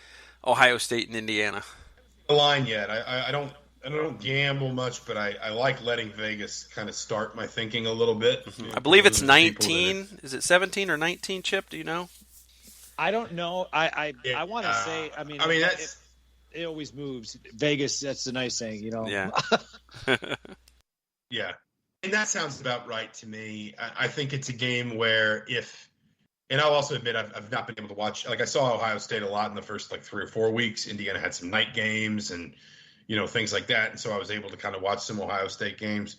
Ohio State and Indiana. The line yet. I don't gamble much, but I like letting Vegas kind of start my thinking a little bit. I believe it's 19. Is it 17 or 19, Chip? Do you know? I don't know. I want to say. It always moves. Vegas. That's the nice thing, Yeah. Yeah, and that sounds about right to me. I think it's a game where and I'll also admit I've not been able to watch. Like I saw Ohio State a lot in the first 3 or 4 weeks. Indiana had some night games and things like that, and so I was able to kind of watch some Ohio State games.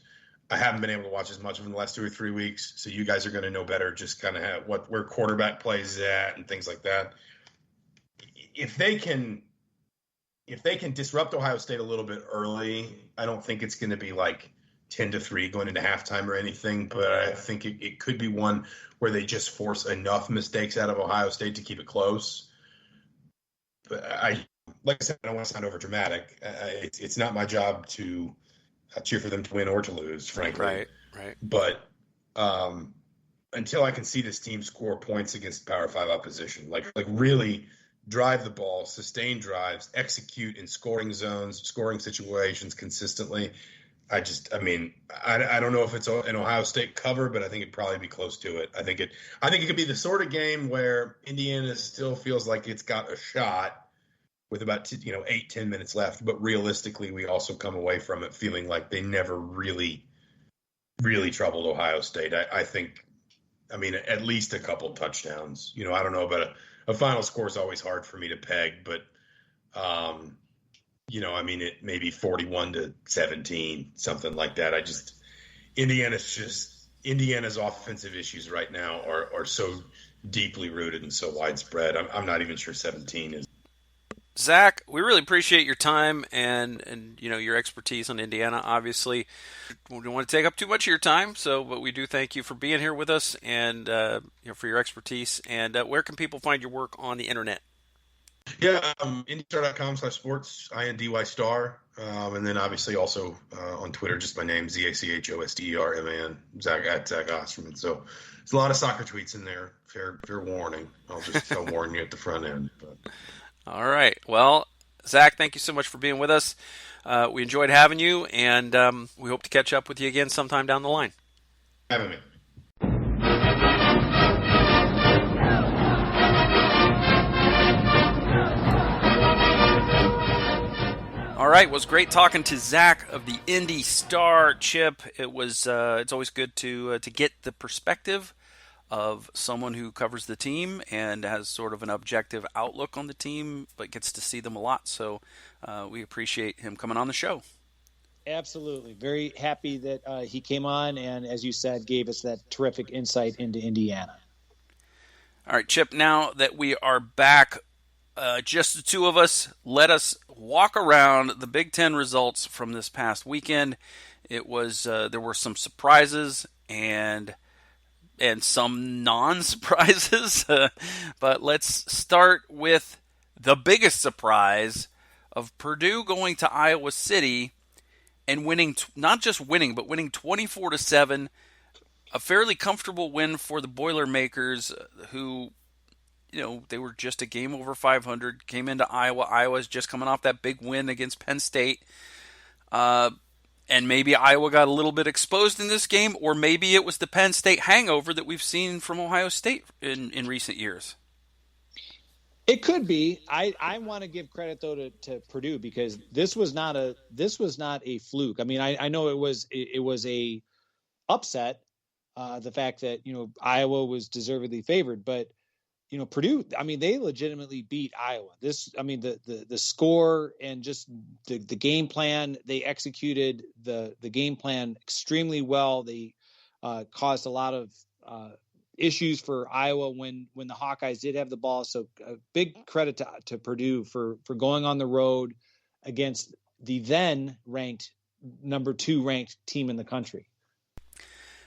I haven't been able to watch as much of them in the last 2 or 3 weeks, so you guys are going to know better just kind of where quarterback plays at and things like that. If they can disrupt Ohio State a little bit early, I don't think it's going to be like 10-3 going into halftime or anything, but I think it could be one where they just force enough mistakes out of Ohio State to keep it close. But like I said, I don't want to sound over dramatic. It's not my job to cheer for them to win or to lose, frankly. Right. But until I can see this team score points against Power 5 opposition, like really drive the ball, sustain drives, execute in scoring zones, scoring situations consistently, I don't know if it's an Ohio State cover, but I think it'd probably be close to it. I think it could be the sort of game where Indiana still feels like it's got a shot with about 8-10 minutes left, but realistically, we also come away from it feeling like they never really, really troubled Ohio State. I think, at least a couple touchdowns. I don't know, but a final score is always hard for me to peg, but. It may be 41-17, something like that. Indiana's offensive issues right now are so deeply rooted and so widespread. I'm not even sure 17 is. Zach, we really appreciate your time and your expertise on Indiana. Obviously, we don't want to take up too much of your time, but we do thank you for being here with us and for your expertise. And where can people find your work on the internet? Yeah, IndyStar.com/sports, INDY Star. And then obviously also on Twitter, just my name, ZachOsterman, Zach Osterman. So there's a lot of soccer tweets in there. Fair warning. I'll warn you at the front end. But. All right. Well, Zach, thank you so much for being with us. We enjoyed having you, and we hope to catch up with you again sometime down the line. Having me. All right, it was great talking to Zach of the Indy Star. Chip, it's always good to get the perspective of someone who covers the team and has sort of an objective outlook on the team, but gets to see them a lot. So we appreciate him coming on the show. Absolutely. Very happy that he came on and, as you said, gave us that terrific insight into Indiana. All right, Chip, now that we are back, just the two of us, let us walk around the Big Ten results from this past weekend. It was there were some surprises and some non-surprises, but let's start with the biggest surprise of Purdue going to Iowa City and winning, not just winning, but winning 24-7, a fairly comfortable win for the Boilermakers, who, they were just a game over 500, came into Iowa. Iowa's just coming off that big win against Penn State. And maybe Iowa got a little bit exposed in this game, or maybe it was the Penn State hangover that we've seen from Ohio State in recent years. It could be. I want to give credit though to Purdue, because this was not a fluke. I mean, I know it was a upset, the fact that Iowa was deservedly favored, but Purdue, I mean, they legitimately beat Iowa. The score and just the game plan, they executed the game plan extremely well. They caused a lot of issues for Iowa when the Hawkeyes did have the ball. So a big credit to Purdue for going on the road against the then ranked number 2 ranked team in the country.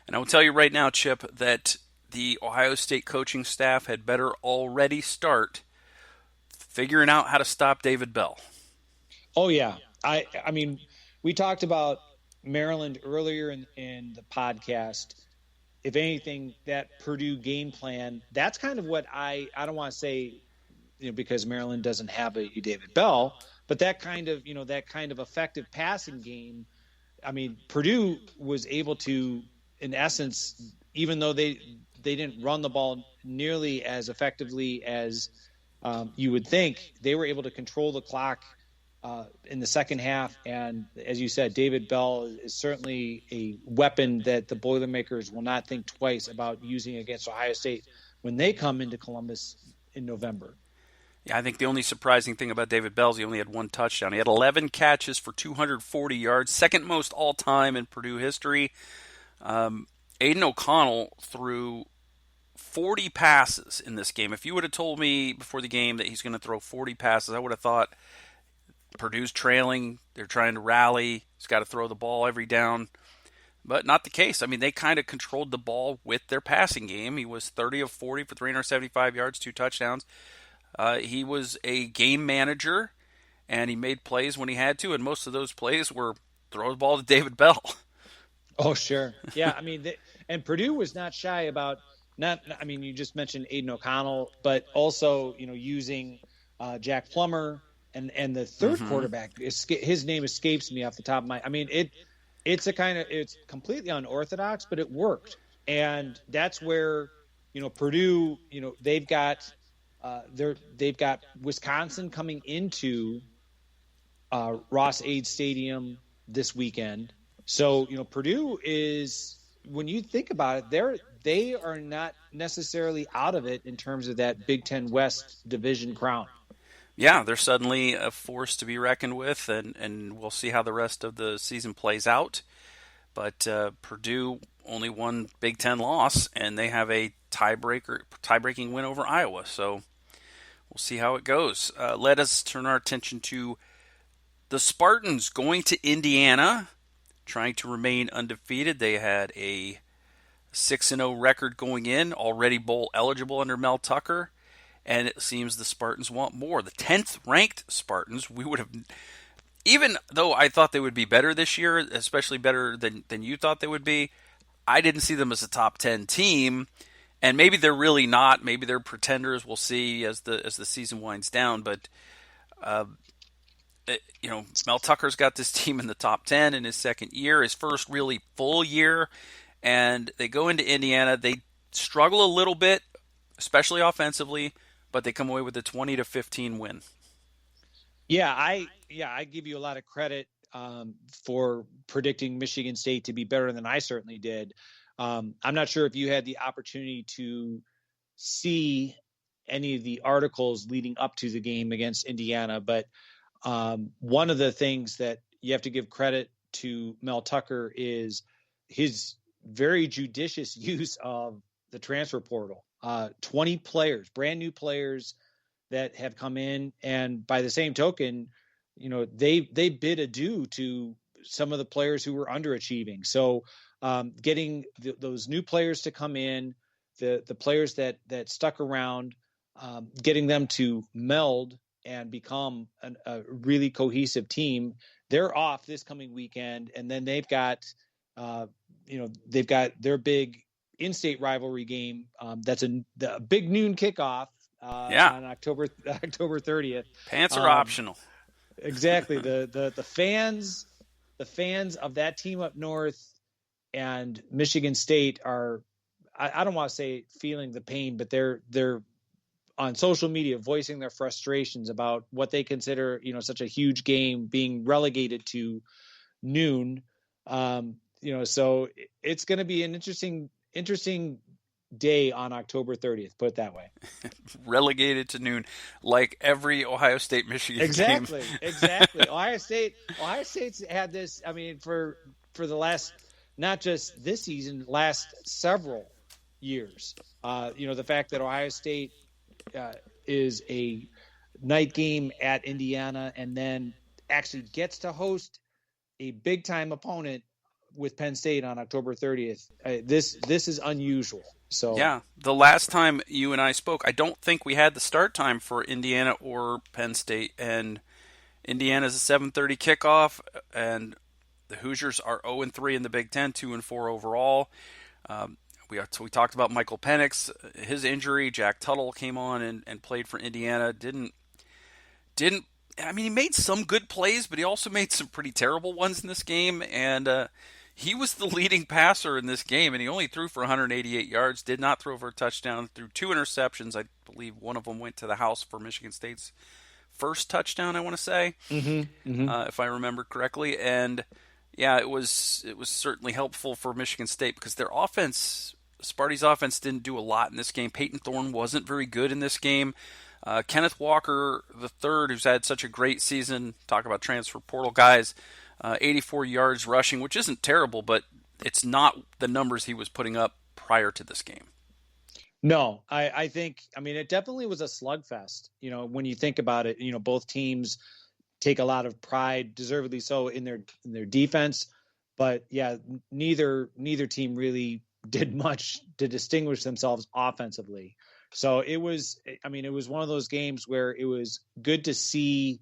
And I will tell you right now, Chip, that the Ohio State coaching staff had better already start figuring out how to stop David Bell. Oh yeah. I mean, we talked about Maryland earlier in the podcast. If anything, that Purdue game plan, that's kind of what I don't want to say, because Maryland doesn't have a David Bell, but that kind of effective passing game. I mean, Purdue was able to, in essence, even though they didn't run the ball nearly as effectively as you would think, they were able to control the clock in the second half. And as you said, David Bell is certainly a weapon that the Boilermakers will not think twice about using against Ohio State when they come into Columbus in November. Yeah, I think the only surprising thing about David Bell is he only had 1 touchdown. He had 11 catches for 240 yards, second most all-time in Purdue history. Aiden O'Connell threw 40 passes in this game. If you would have told me before the game that he's going to throw 40 passes, I would have thought Purdue's trailing, they're trying to rally, he's got to throw the ball every down. But not the case. I mean, they kind of controlled the ball with their passing game. He was 30 of 40 for 375 yards, 2 touchdowns. He was a game manager, and he made plays when he had to, and most of those plays were throw the ball to David Bell. Oh, sure. Yeah, I mean, and Purdue was not shy about you just mentioned Aiden O'Connell, but also, using Jack Plummer and the third quarterback. His name escapes me off the top of my. I mean, it's completely unorthodox, but it worked, and that's where Purdue. They've got Wisconsin coming into Ross-Ade Stadium this weekend. So, Purdue is, when you think about it, they are not necessarily out of it in terms of that Big Ten West division crown. Yeah, they're suddenly a force to be reckoned with, and we'll see how the rest of the season plays out. But Purdue only 1 Big Ten loss, and they have a tie-breaking win over Iowa. So we'll see how it goes. Let us turn our attention to the Spartans going to Indiana, trying to remain undefeated. They had a 6-0 record going in, already bowl eligible under Mel Tucker, and it seems the Spartans want more. The 10th ranked Spartans, we would have, even though I thought they would be better this year, especially better than you thought they would be, I didn't see them as a top 10 team, and maybe they're really not. Maybe they're pretenders. We'll see as the season winds down, but Mel Tucker's got this team in the top 10 in his second year, his first really full year, and they go into Indiana. They struggle a little bit, especially offensively, but they come away with a 20-15 win. Yeah, I give you a lot of credit for predicting Michigan State to be better than I certainly did. I'm not sure if you had the opportunity to see any of the articles leading up to the game against Indiana, but one of the things that you have to give credit to Mel Tucker is his very judicious use of the transfer portal. 20 players, brand new players that have come in, and by the same token, they bid adieu to some of the players who were underachieving. So getting those new players to come in, the players that stuck around, getting them to meld and become a really cohesive team. They're off this coming weekend, and then they've got their big in-state rivalry game. That's a big noon kickoff on October 30th. Pants are optional. Exactly. The fans of that team up north and Michigan State are, I don't want to say feeling the pain, but they're on social media voicing their frustrations about what they consider, such a huge game being relegated to noon. So it's going to be an interesting day on October 30th, put it that way. Relegated to noon, like every Ohio State Michigan game. Exactly. Ohio State's had this, for the last, not just this season, last several years. The fact that Ohio State is a night game at Indiana and then actually gets to host a big time opponent with Penn State on October 30th. This is unusual. So yeah, the last time you and I spoke, I don't think we had the start time for Indiana or Penn State, and Indiana's a 7:30 kickoff, and the Hoosiers are 0-3 in the Big Ten, 2-4 overall. We talked about Michael Penix, his injury. Jack Tuttle came on and played for Indiana. He made some good plays, but he also made some pretty terrible ones in this game. And he was the leading passer in this game, and he only threw for 188 yards, did not throw for a touchdown, threw 2 interceptions. I believe one of them went to the house for Michigan State's first touchdown, I want to say, if I remember correctly. And yeah, it was certainly helpful for Michigan State because their offense, Sparty's offense, didn't do a lot in this game. Peyton Thorne wasn't very good in this game. Kenneth Walker III, who's had such a great season, talk about transfer portal guys, 84 yards rushing, which isn't terrible, but it's not the numbers he was putting up prior to this game. No, I think, it definitely was a slugfest. When you think about it, both teams take a lot of pride, deservedly so, in their defense. But yeah, neither team really did much to distinguish themselves offensively. So it was one of those games where it was good to see,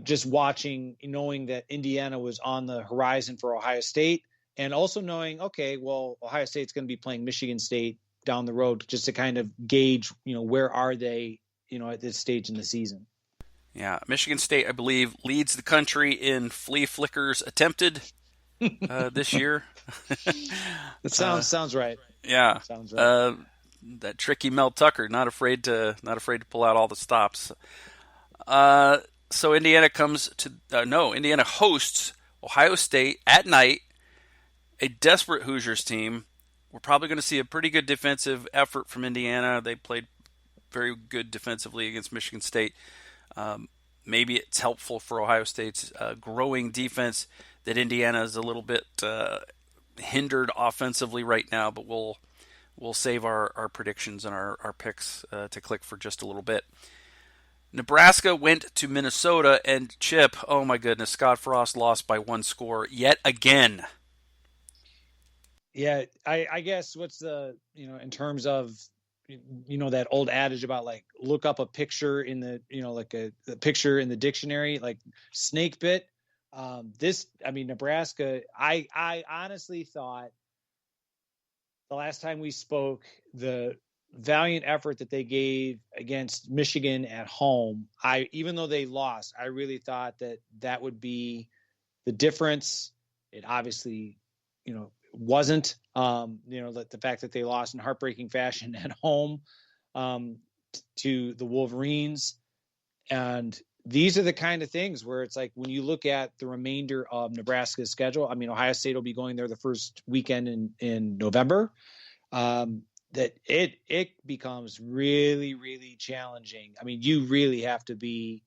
just watching, knowing that Indiana was on the horizon for Ohio State, and also knowing, okay, well, Ohio State's going to be playing Michigan State down the road, just to kind of gauge, where are they, at this stage in the season. Yeah, Michigan State, I believe, leads the country in flea flickers attempted this year. That sounds right. Yeah, sounds right. That tricky Mel Tucker, not afraid to pull out all the stops. So Indiana Indiana hosts Ohio State at night, a desperate Hoosiers team. We're probably going to see a pretty good defensive effort from Indiana. They played very good defensively against Michigan State. Maybe it's helpful for Ohio State's growing defense that Indiana is a little bit hindered offensively right now, but we'll save our predictions and our picks to click for just a little bit. Nebraska went to Minnesota, and Chip, oh my goodness, Scott Frost lost by 1 score yet again. Yeah, I guess what's the, in terms of, that old adage about like look up a picture in the, like a picture in the dictionary, like snake bit. Nebraska, I honestly thought the last time we spoke, the valiant effort that they gave against Michigan at home, even though they lost, I really thought that would be the difference. It obviously, wasn't, the fact that they lost in heartbreaking fashion at home to the Wolverines. And these are the kind of things where it's like, when you look at the remainder of Nebraska's schedule, Ohio State will be going there the first weekend in November, that it becomes really, really challenging. You really have to be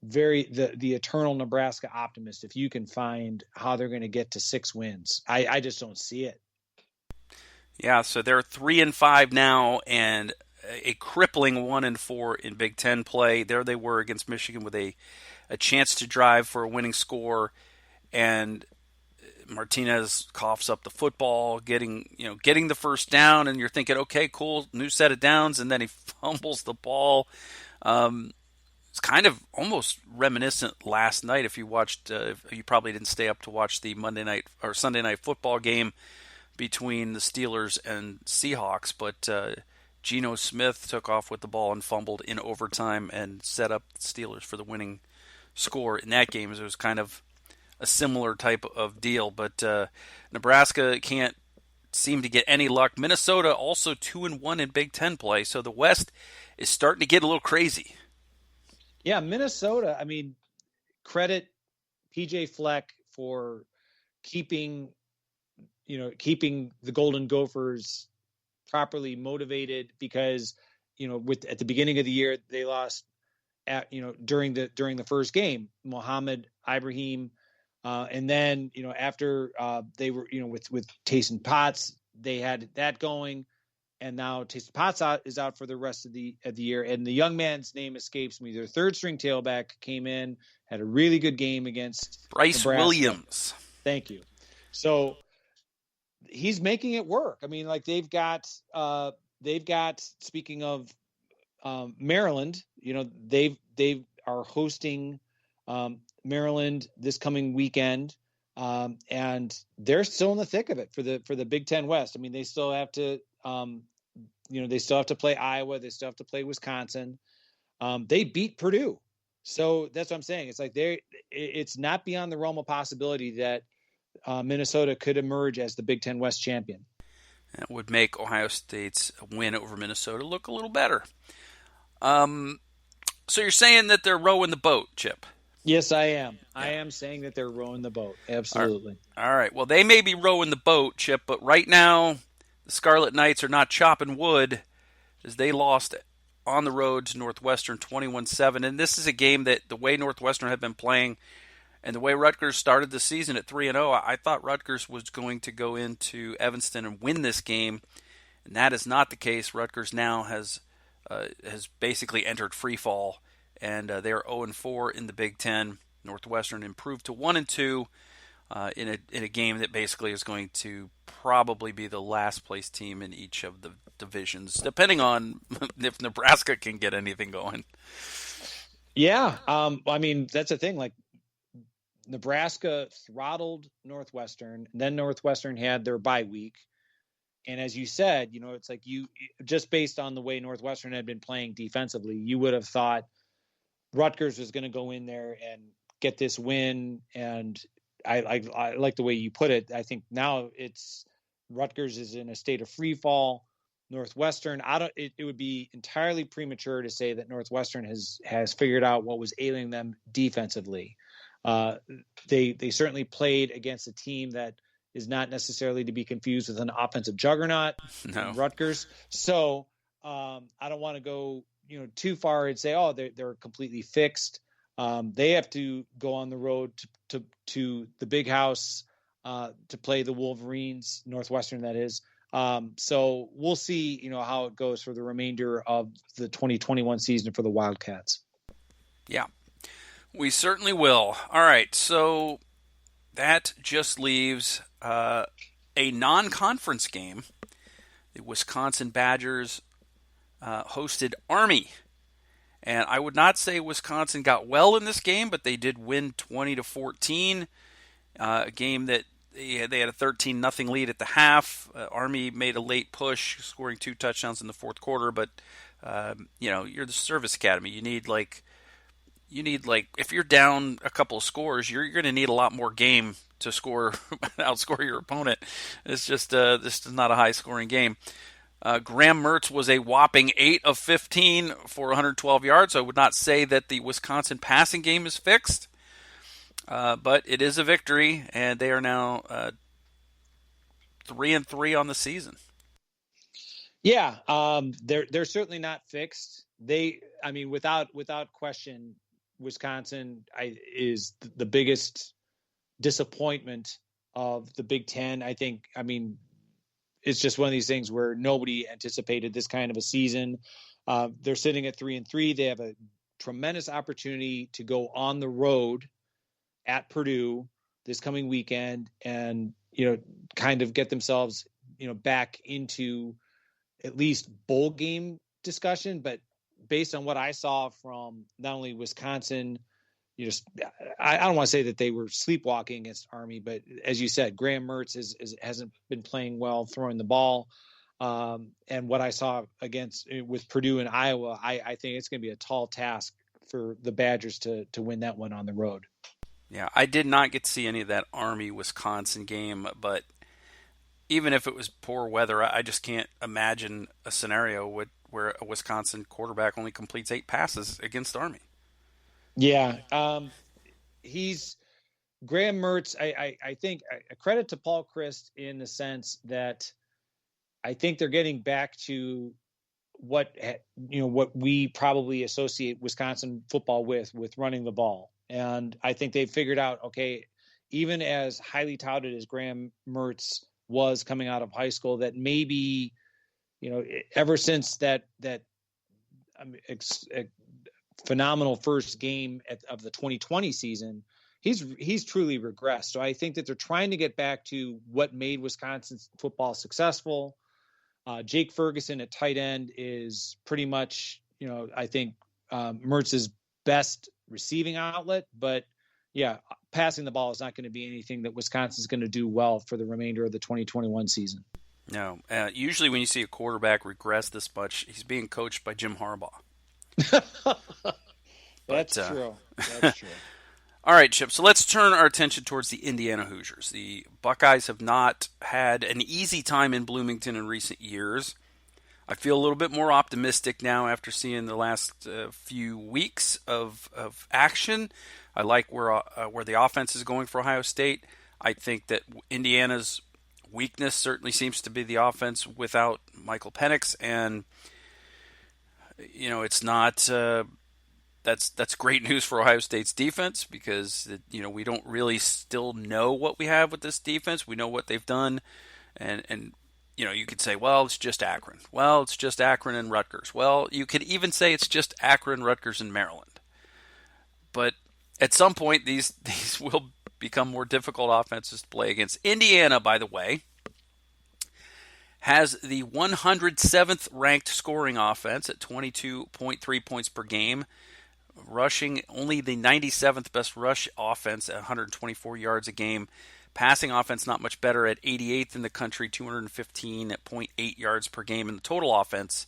the eternal Nebraska optimist if you can find how they're going to get to 6 wins. I just don't see it. Yeah, so they're 3-5 now, and a crippling 1-4 in Big Ten play. There they were against Michigan with a chance to drive for a winning score, and Martinez coughs up the football, getting the first down, and you're thinking, okay, cool, new set of downs, and then he fumbles the ball. It's kind of almost reminiscent last night. If you watched, you probably didn't stay up to watch the Monday night or Sunday night football game between the Steelers and Seahawks, but Geno Smith took off with the ball and fumbled in overtime and set up the Steelers for the winning score in that game. It was kind of a similar type of deal, but Nebraska can't seem to get any luck. Minnesota also 2-1 in Big Ten play, so the West is starting to get a little crazy. Yeah, Minnesota. I mean, credit PJ Fleck for keeping the Golden Gophers properly motivated, because at the beginning of the year they lost during the first game, Mohammed Ibrahim, and then after they were with Taysom Potts, they had that going, and now Taysom Potts is out for the rest of the year, and the young man's name escapes me. Their third string tailback came in, had a really good game against Bryce Nebraska. Williams. Thank you. So he's making it work. I mean, like they've got speaking of Maryland, they are hosting Maryland this coming weekend, and they're still in the thick of it for the Big Ten West. I mean, they still have to play Iowa, they still have to play Wisconsin. They beat Purdue, so that's what I'm saying. It's like it's not beyond the realm of possibility that Minnesota could emerge as the Big Ten West champion. That would make Ohio State's win over Minnesota look a little better. So you're saying that they're rowing the boat, Chip? Yes, I am. Yeah. I am saying that they're rowing the boat. Absolutely. All right. Well, they may be rowing the boat, Chip, but right now the Scarlet Knights are not chopping wood, as they lost on the road to Northwestern 21-7. And this is a game that the way Northwestern have been playing and the way Rutgers started the season at 3-0, I thought Rutgers was going to go into Evanston and win this game, and that is not the case. Rutgers now has basically entered free fall, and they are 0-4 in the Big Ten. Northwestern improved to 1-2 in a game that basically is going to probably be the last place team in each of the divisions, depending on if Nebraska can get anything going. Yeah, I mean that's the thing. Like Nebraska throttled Northwestern, then Northwestern had their bye week. And as you said, it's like you just based on the way Northwestern had been playing defensively, you would have thought Rutgers was going to go in there and get this win. And I like the way you put it. I think now it's Rutgers is in a state of free fall. Northwestern, it would be entirely premature to say that Northwestern has figured out what was ailing them defensively. They certainly played against a team that is not necessarily to be confused with an offensive juggernaut, no. Rutgers. So I don't want to go too far and say, oh, they're completely fixed. They have to go on the road to the Big House to play the Wolverines, Northwestern that is. So we'll see how it goes for the remainder of the 2021 season for the Wildcats. Yeah, we certainly will. All right, so that just leaves a non-conference game. The Wisconsin Badgers hosted Army. And I would not say Wisconsin got well in this game, but they did win 20-14. A game that they had a 13-0 lead at the half. Army made a late push, scoring 2 touchdowns in the fourth quarter. But you're the service academy. You need if you're down a couple of scores, you're going to need a lot more game to outscore your opponent. It's just this is not a high-scoring game. Graham Mertz was a whopping 8 of 15 for 112 yards. I would not say that the Wisconsin passing game is fixed, but it is a victory, and they are now 3-3 on the season. Yeah, they're certainly not fixed. Without question, Wisconsin is the biggest disappointment of the Big Ten. It's just one of these things where nobody anticipated this kind of a season. They're sitting at 3-3. They have a tremendous opportunity to go on the road at Purdue this coming weekend and, kind of get themselves, back into at least bowl game discussion. But based on what I saw from not only Wisconsin, I don't want to say that they were sleepwalking against Army, but as you said, Graham Mertz hasn't been playing well throwing the ball. And what I saw with Purdue and Iowa, I think it's going to be a tall task for the Badgers to win that one on the road. Yeah, I did not get to see any of that Army-Wisconsin game, but even if it was poor weather, I just can't imagine a scenario where a Wisconsin quarterback only completes 8 passes against Army. Yeah. Graham Mertz. I think a credit to Paul Chryst in the sense that I think they're getting back to what we probably associate Wisconsin football with running the ball. And I think they've figured out, okay, even as highly touted as Graham Mertz was coming out of high school, that maybe, ever since that phenomenal first game of the 2020 season, he's truly regressed. So I think that they're trying to get back to what made Wisconsin football successful. Jake Ferguson at tight end is pretty much, I think Mertz's best receiving outlet. But yeah, passing the ball is not going to be anything that Wisconsin's going to do well for the remainder of the 2021 season. No. Usually when you see a quarterback regress this much, he's being coached by Jim Harbaugh. That's true. That's true. All right, Chip, so let's turn our attention towards the Indiana Hoosiers. The Buckeyes have not had an easy time in Bloomington in recent years. I feel a little bit more optimistic now after seeing the last few weeks of action. I like where the offense is going for Ohio State. I think that Indiana's weakness certainly seems to be the offense without Michael Penix, and it's not. That's great news for Ohio State's defense because we don't really still know what we have with this defense. We know what they've done, and you could say, well, it's just Akron. Well, it's just Akron and Rutgers. Well, you could even say it's just Akron, Rutgers, and Maryland. But at some point, these will become more difficult offenses to play against. Indiana, by the way, has the 107th ranked scoring offense at 22.3 points per game. Rushing only the 97th best rush offense at 124 yards a game. Passing offense not much better at 88th in the country, 215.8 yards per game in the total offense.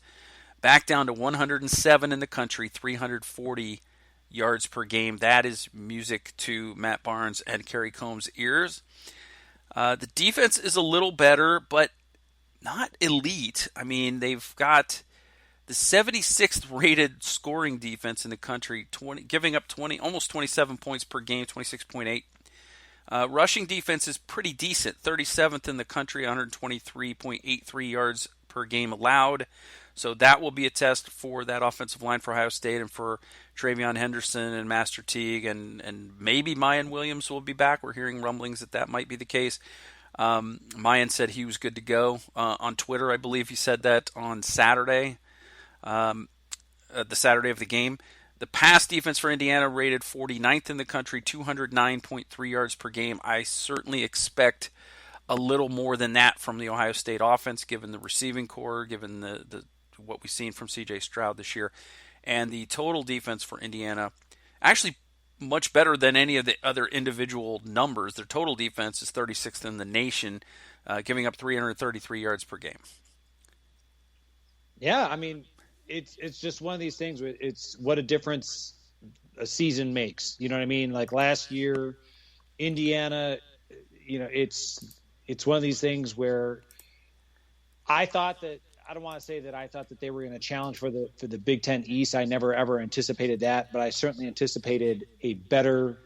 Back down to 107 in the country, 340 yards per game. That is music to Matt Barnes and Kerry Combs' ears. The defense is a little better, but not elite. I mean, they've got the 76th rated scoring defense in the country, giving up almost 27 points per game, 26.8. Rushing defense is pretty decent, 37th in the country, 123.83 yards per game allowed. So that will be a test for that offensive line for Ohio State and for Travion Henderson and Master Teague, and maybe Mayan Williams will be back. We're hearing rumblings that might be the case. Mayan said he was good to go on Twitter. I believe he said that on Saturday. The Saturday of the game. The pass defense for Indiana rated 49th in the country, 209.3 yards per game. I certainly expect a little more than that from the Ohio State offense, given the receiving core, given the what we've seen from C.J. Stroud this year. And the total defense for Indiana, actually much better than any of the other individual numbers. Their total defense is 36th in the nation, giving up 333 yards per game. Yeah, I mean, it's just one of these things where it's what a difference a season makes. You know what I mean? Like last year, Indiana, it's one of these things where I don't want to say that I thought that they were going to challenge for the Big Ten East. I never ever anticipated that, but I certainly anticipated a better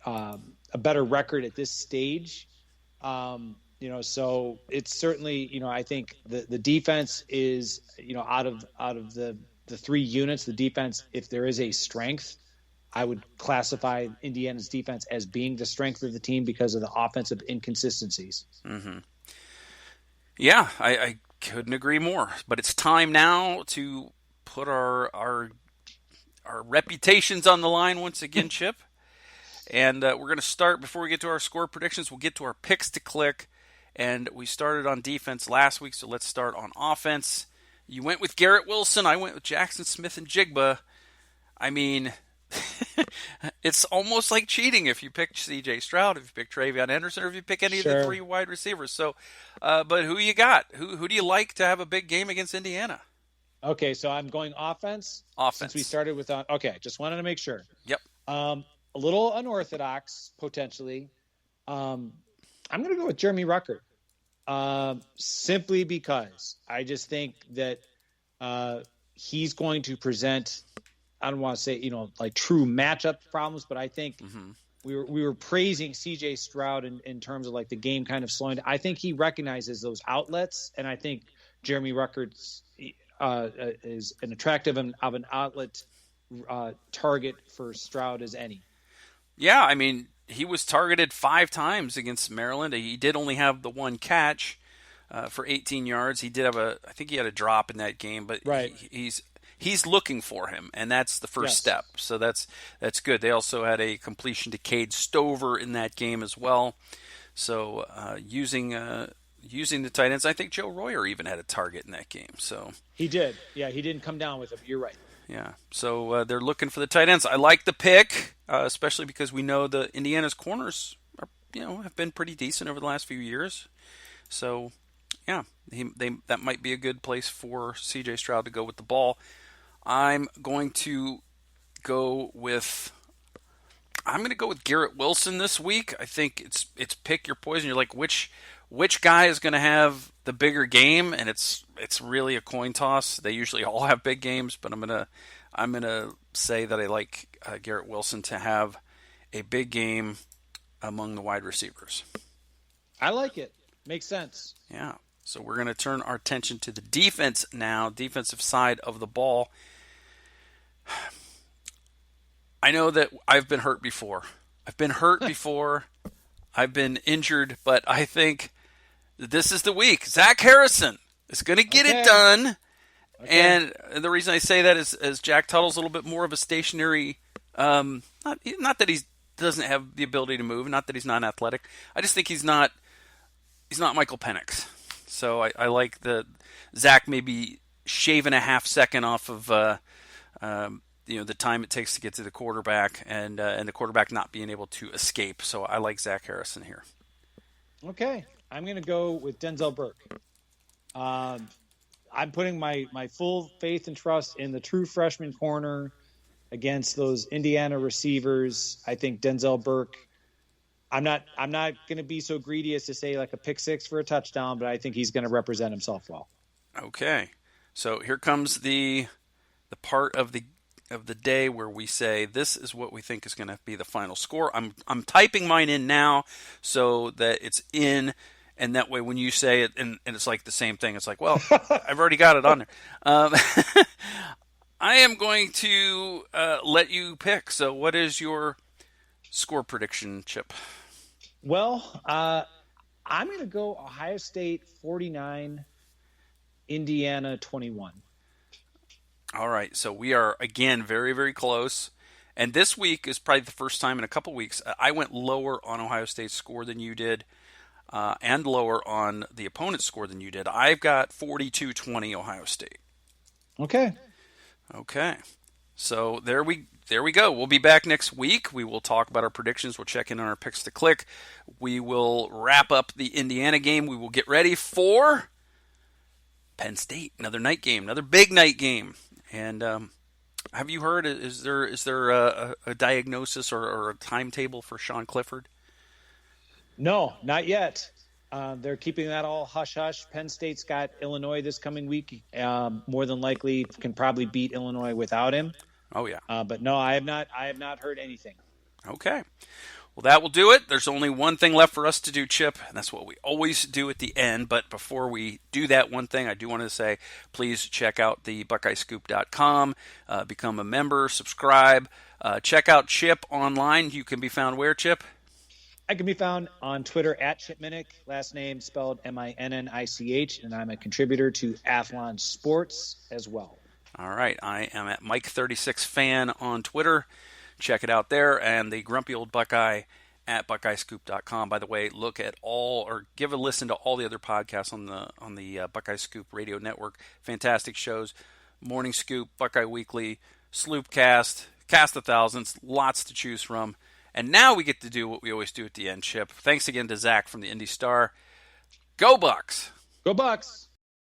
record at this stage. So it's certainly, I think the defense is, out of the three units, the defense, if there is a strength, I would classify Indiana's defense as being the strength of the team because of the offensive inconsistencies. Mm-hmm. Yeah, I couldn't agree more. But it's time now to put our reputations on the line once again, Chip. And we're going to start, before we get to our score predictions, we'll get to our picks to click. And we started on defense last week, so let's start on offense. You went with Garrett Wilson. I went with Jackson Smith and Jigba. I mean, it's almost like cheating if you pick C.J. Stroud, if you pick Travion Henderson, or if you pick any of the three wide receivers. So, but who you got? Who do you like to have a big game against Indiana? Okay, so I'm going offense. Since we started with okay, just wanted to make sure. Yep. A little unorthodox, potentially. I'm going to go with Jeremy Ruckert. Simply because I just think that he's going to present, I don't want to say, like true matchup problems, but I think we were praising CJ Stroud in terms of like the game kind of slowing down. I think he recognizes those outlets, and I think Jeremy Ruckert's is an attractive of an outlet target for Stroud as any. Yeah, I mean, he was targeted 5 times against Maryland. He did only have the one catch for 18 yards. He did have I think he had a drop in that game, but right. He's looking for him, and that's the first step. So that's good. They also had a completion to Cade Stover in that game as well. So using the tight ends, I think Joe Royer even had a target in that game. So he did. Yeah, he didn't come down with him. You're right. Yeah, so they're looking for the tight ends. I like the pick, especially because we know the Indiana's corners are, have been pretty decent over the last few years. So, yeah, that might be a good place for C.J. Stroud to go with the ball. I'm going to go with Garrett Wilson this week. I think it's pick your poison. You're like, which guy is going to have the bigger game? And it's really a coin toss. They usually all have big games, but I'm gonna say that I like Garrett Wilson to have a big game among the wide receivers. I like it. Makes sense. Yeah. So we're going to turn our attention to the defense now, defensive side of the ball. I know that I've been hurt before. I've been injured, but I think this is the week. Zach Harrison is going to get it done. Okay. And the reason I say that is Jack Tuttle's a little bit more of a stationary, not that he doesn't have the ability to move, not that he's not athletic. I just think he's not Michael Penix. So I like the Zach maybe shaving a half second off of the time it takes to get to the quarterback, and the quarterback not being able to escape. So I like Zach Harrison here. Okay, I'm going to go with Denzel Burke. I'm putting my full faith and trust in the true freshman corner against those Indiana receivers. I think Denzel Burke. I'm not going to be so greedy as to say like a pick six for a touchdown, but I think he's going to represent himself well. Okay, so here comes the part of the day where we say this is what we think is going to be the final score. I'm typing mine in now so that it's in, and that way when you say it and it's like the same thing, it's like, well, I've already got it on there. I am going to let you pick. So what is your score prediction, Chip? Well, I'm going to go Ohio State 49, Indiana 21. All right, so we are, again, very, very close. And this week is probably the first time in a couple weeks I went lower on Ohio State's score than you did, and lower on the opponent's score than you did. I've got 42-20 Ohio State. Okay. So there we go. We'll be back next week. We will talk about our predictions. We'll check in on our picks to click. We will wrap up the Indiana game. We will get ready for Penn State, another night game, another big night game. And have you heard? Is there a diagnosis or a timetable for Sean Clifford? No, not yet. They're keeping that all hush hush. Penn State's got Illinois this coming week. More than likely, can probably beat Illinois without him. Oh yeah. But no, I have not heard anything. Okay. Well, that will do it. There's only one thing left for us to do, Chip, and that's what we always do at the end. But before we do that one thing, I do want to say, please check out the BuckeyeScoop.com, become a member, subscribe, check out Chip online. You can be found where, Chip? I can be found on Twitter at Chip Minnich, last name spelled Minnich, and I'm a contributor to Athlon Sports as well. All right. I am at Mike36Fan on Twitter. Check it out there, and the Grumpy Old Buckeye at BuckeyeScoop.com. By the way, look at give a listen to all the other podcasts on the Buckeye Scoop Radio Network. Fantastic shows: Morning Scoop, Buckeye Weekly, Sloopcast, Cast of Thousands. Lots to choose from. And now we get to do what we always do at the end, Chip. Thanks again to Zach from the Indy Star. Go Bucks! Go Bucks!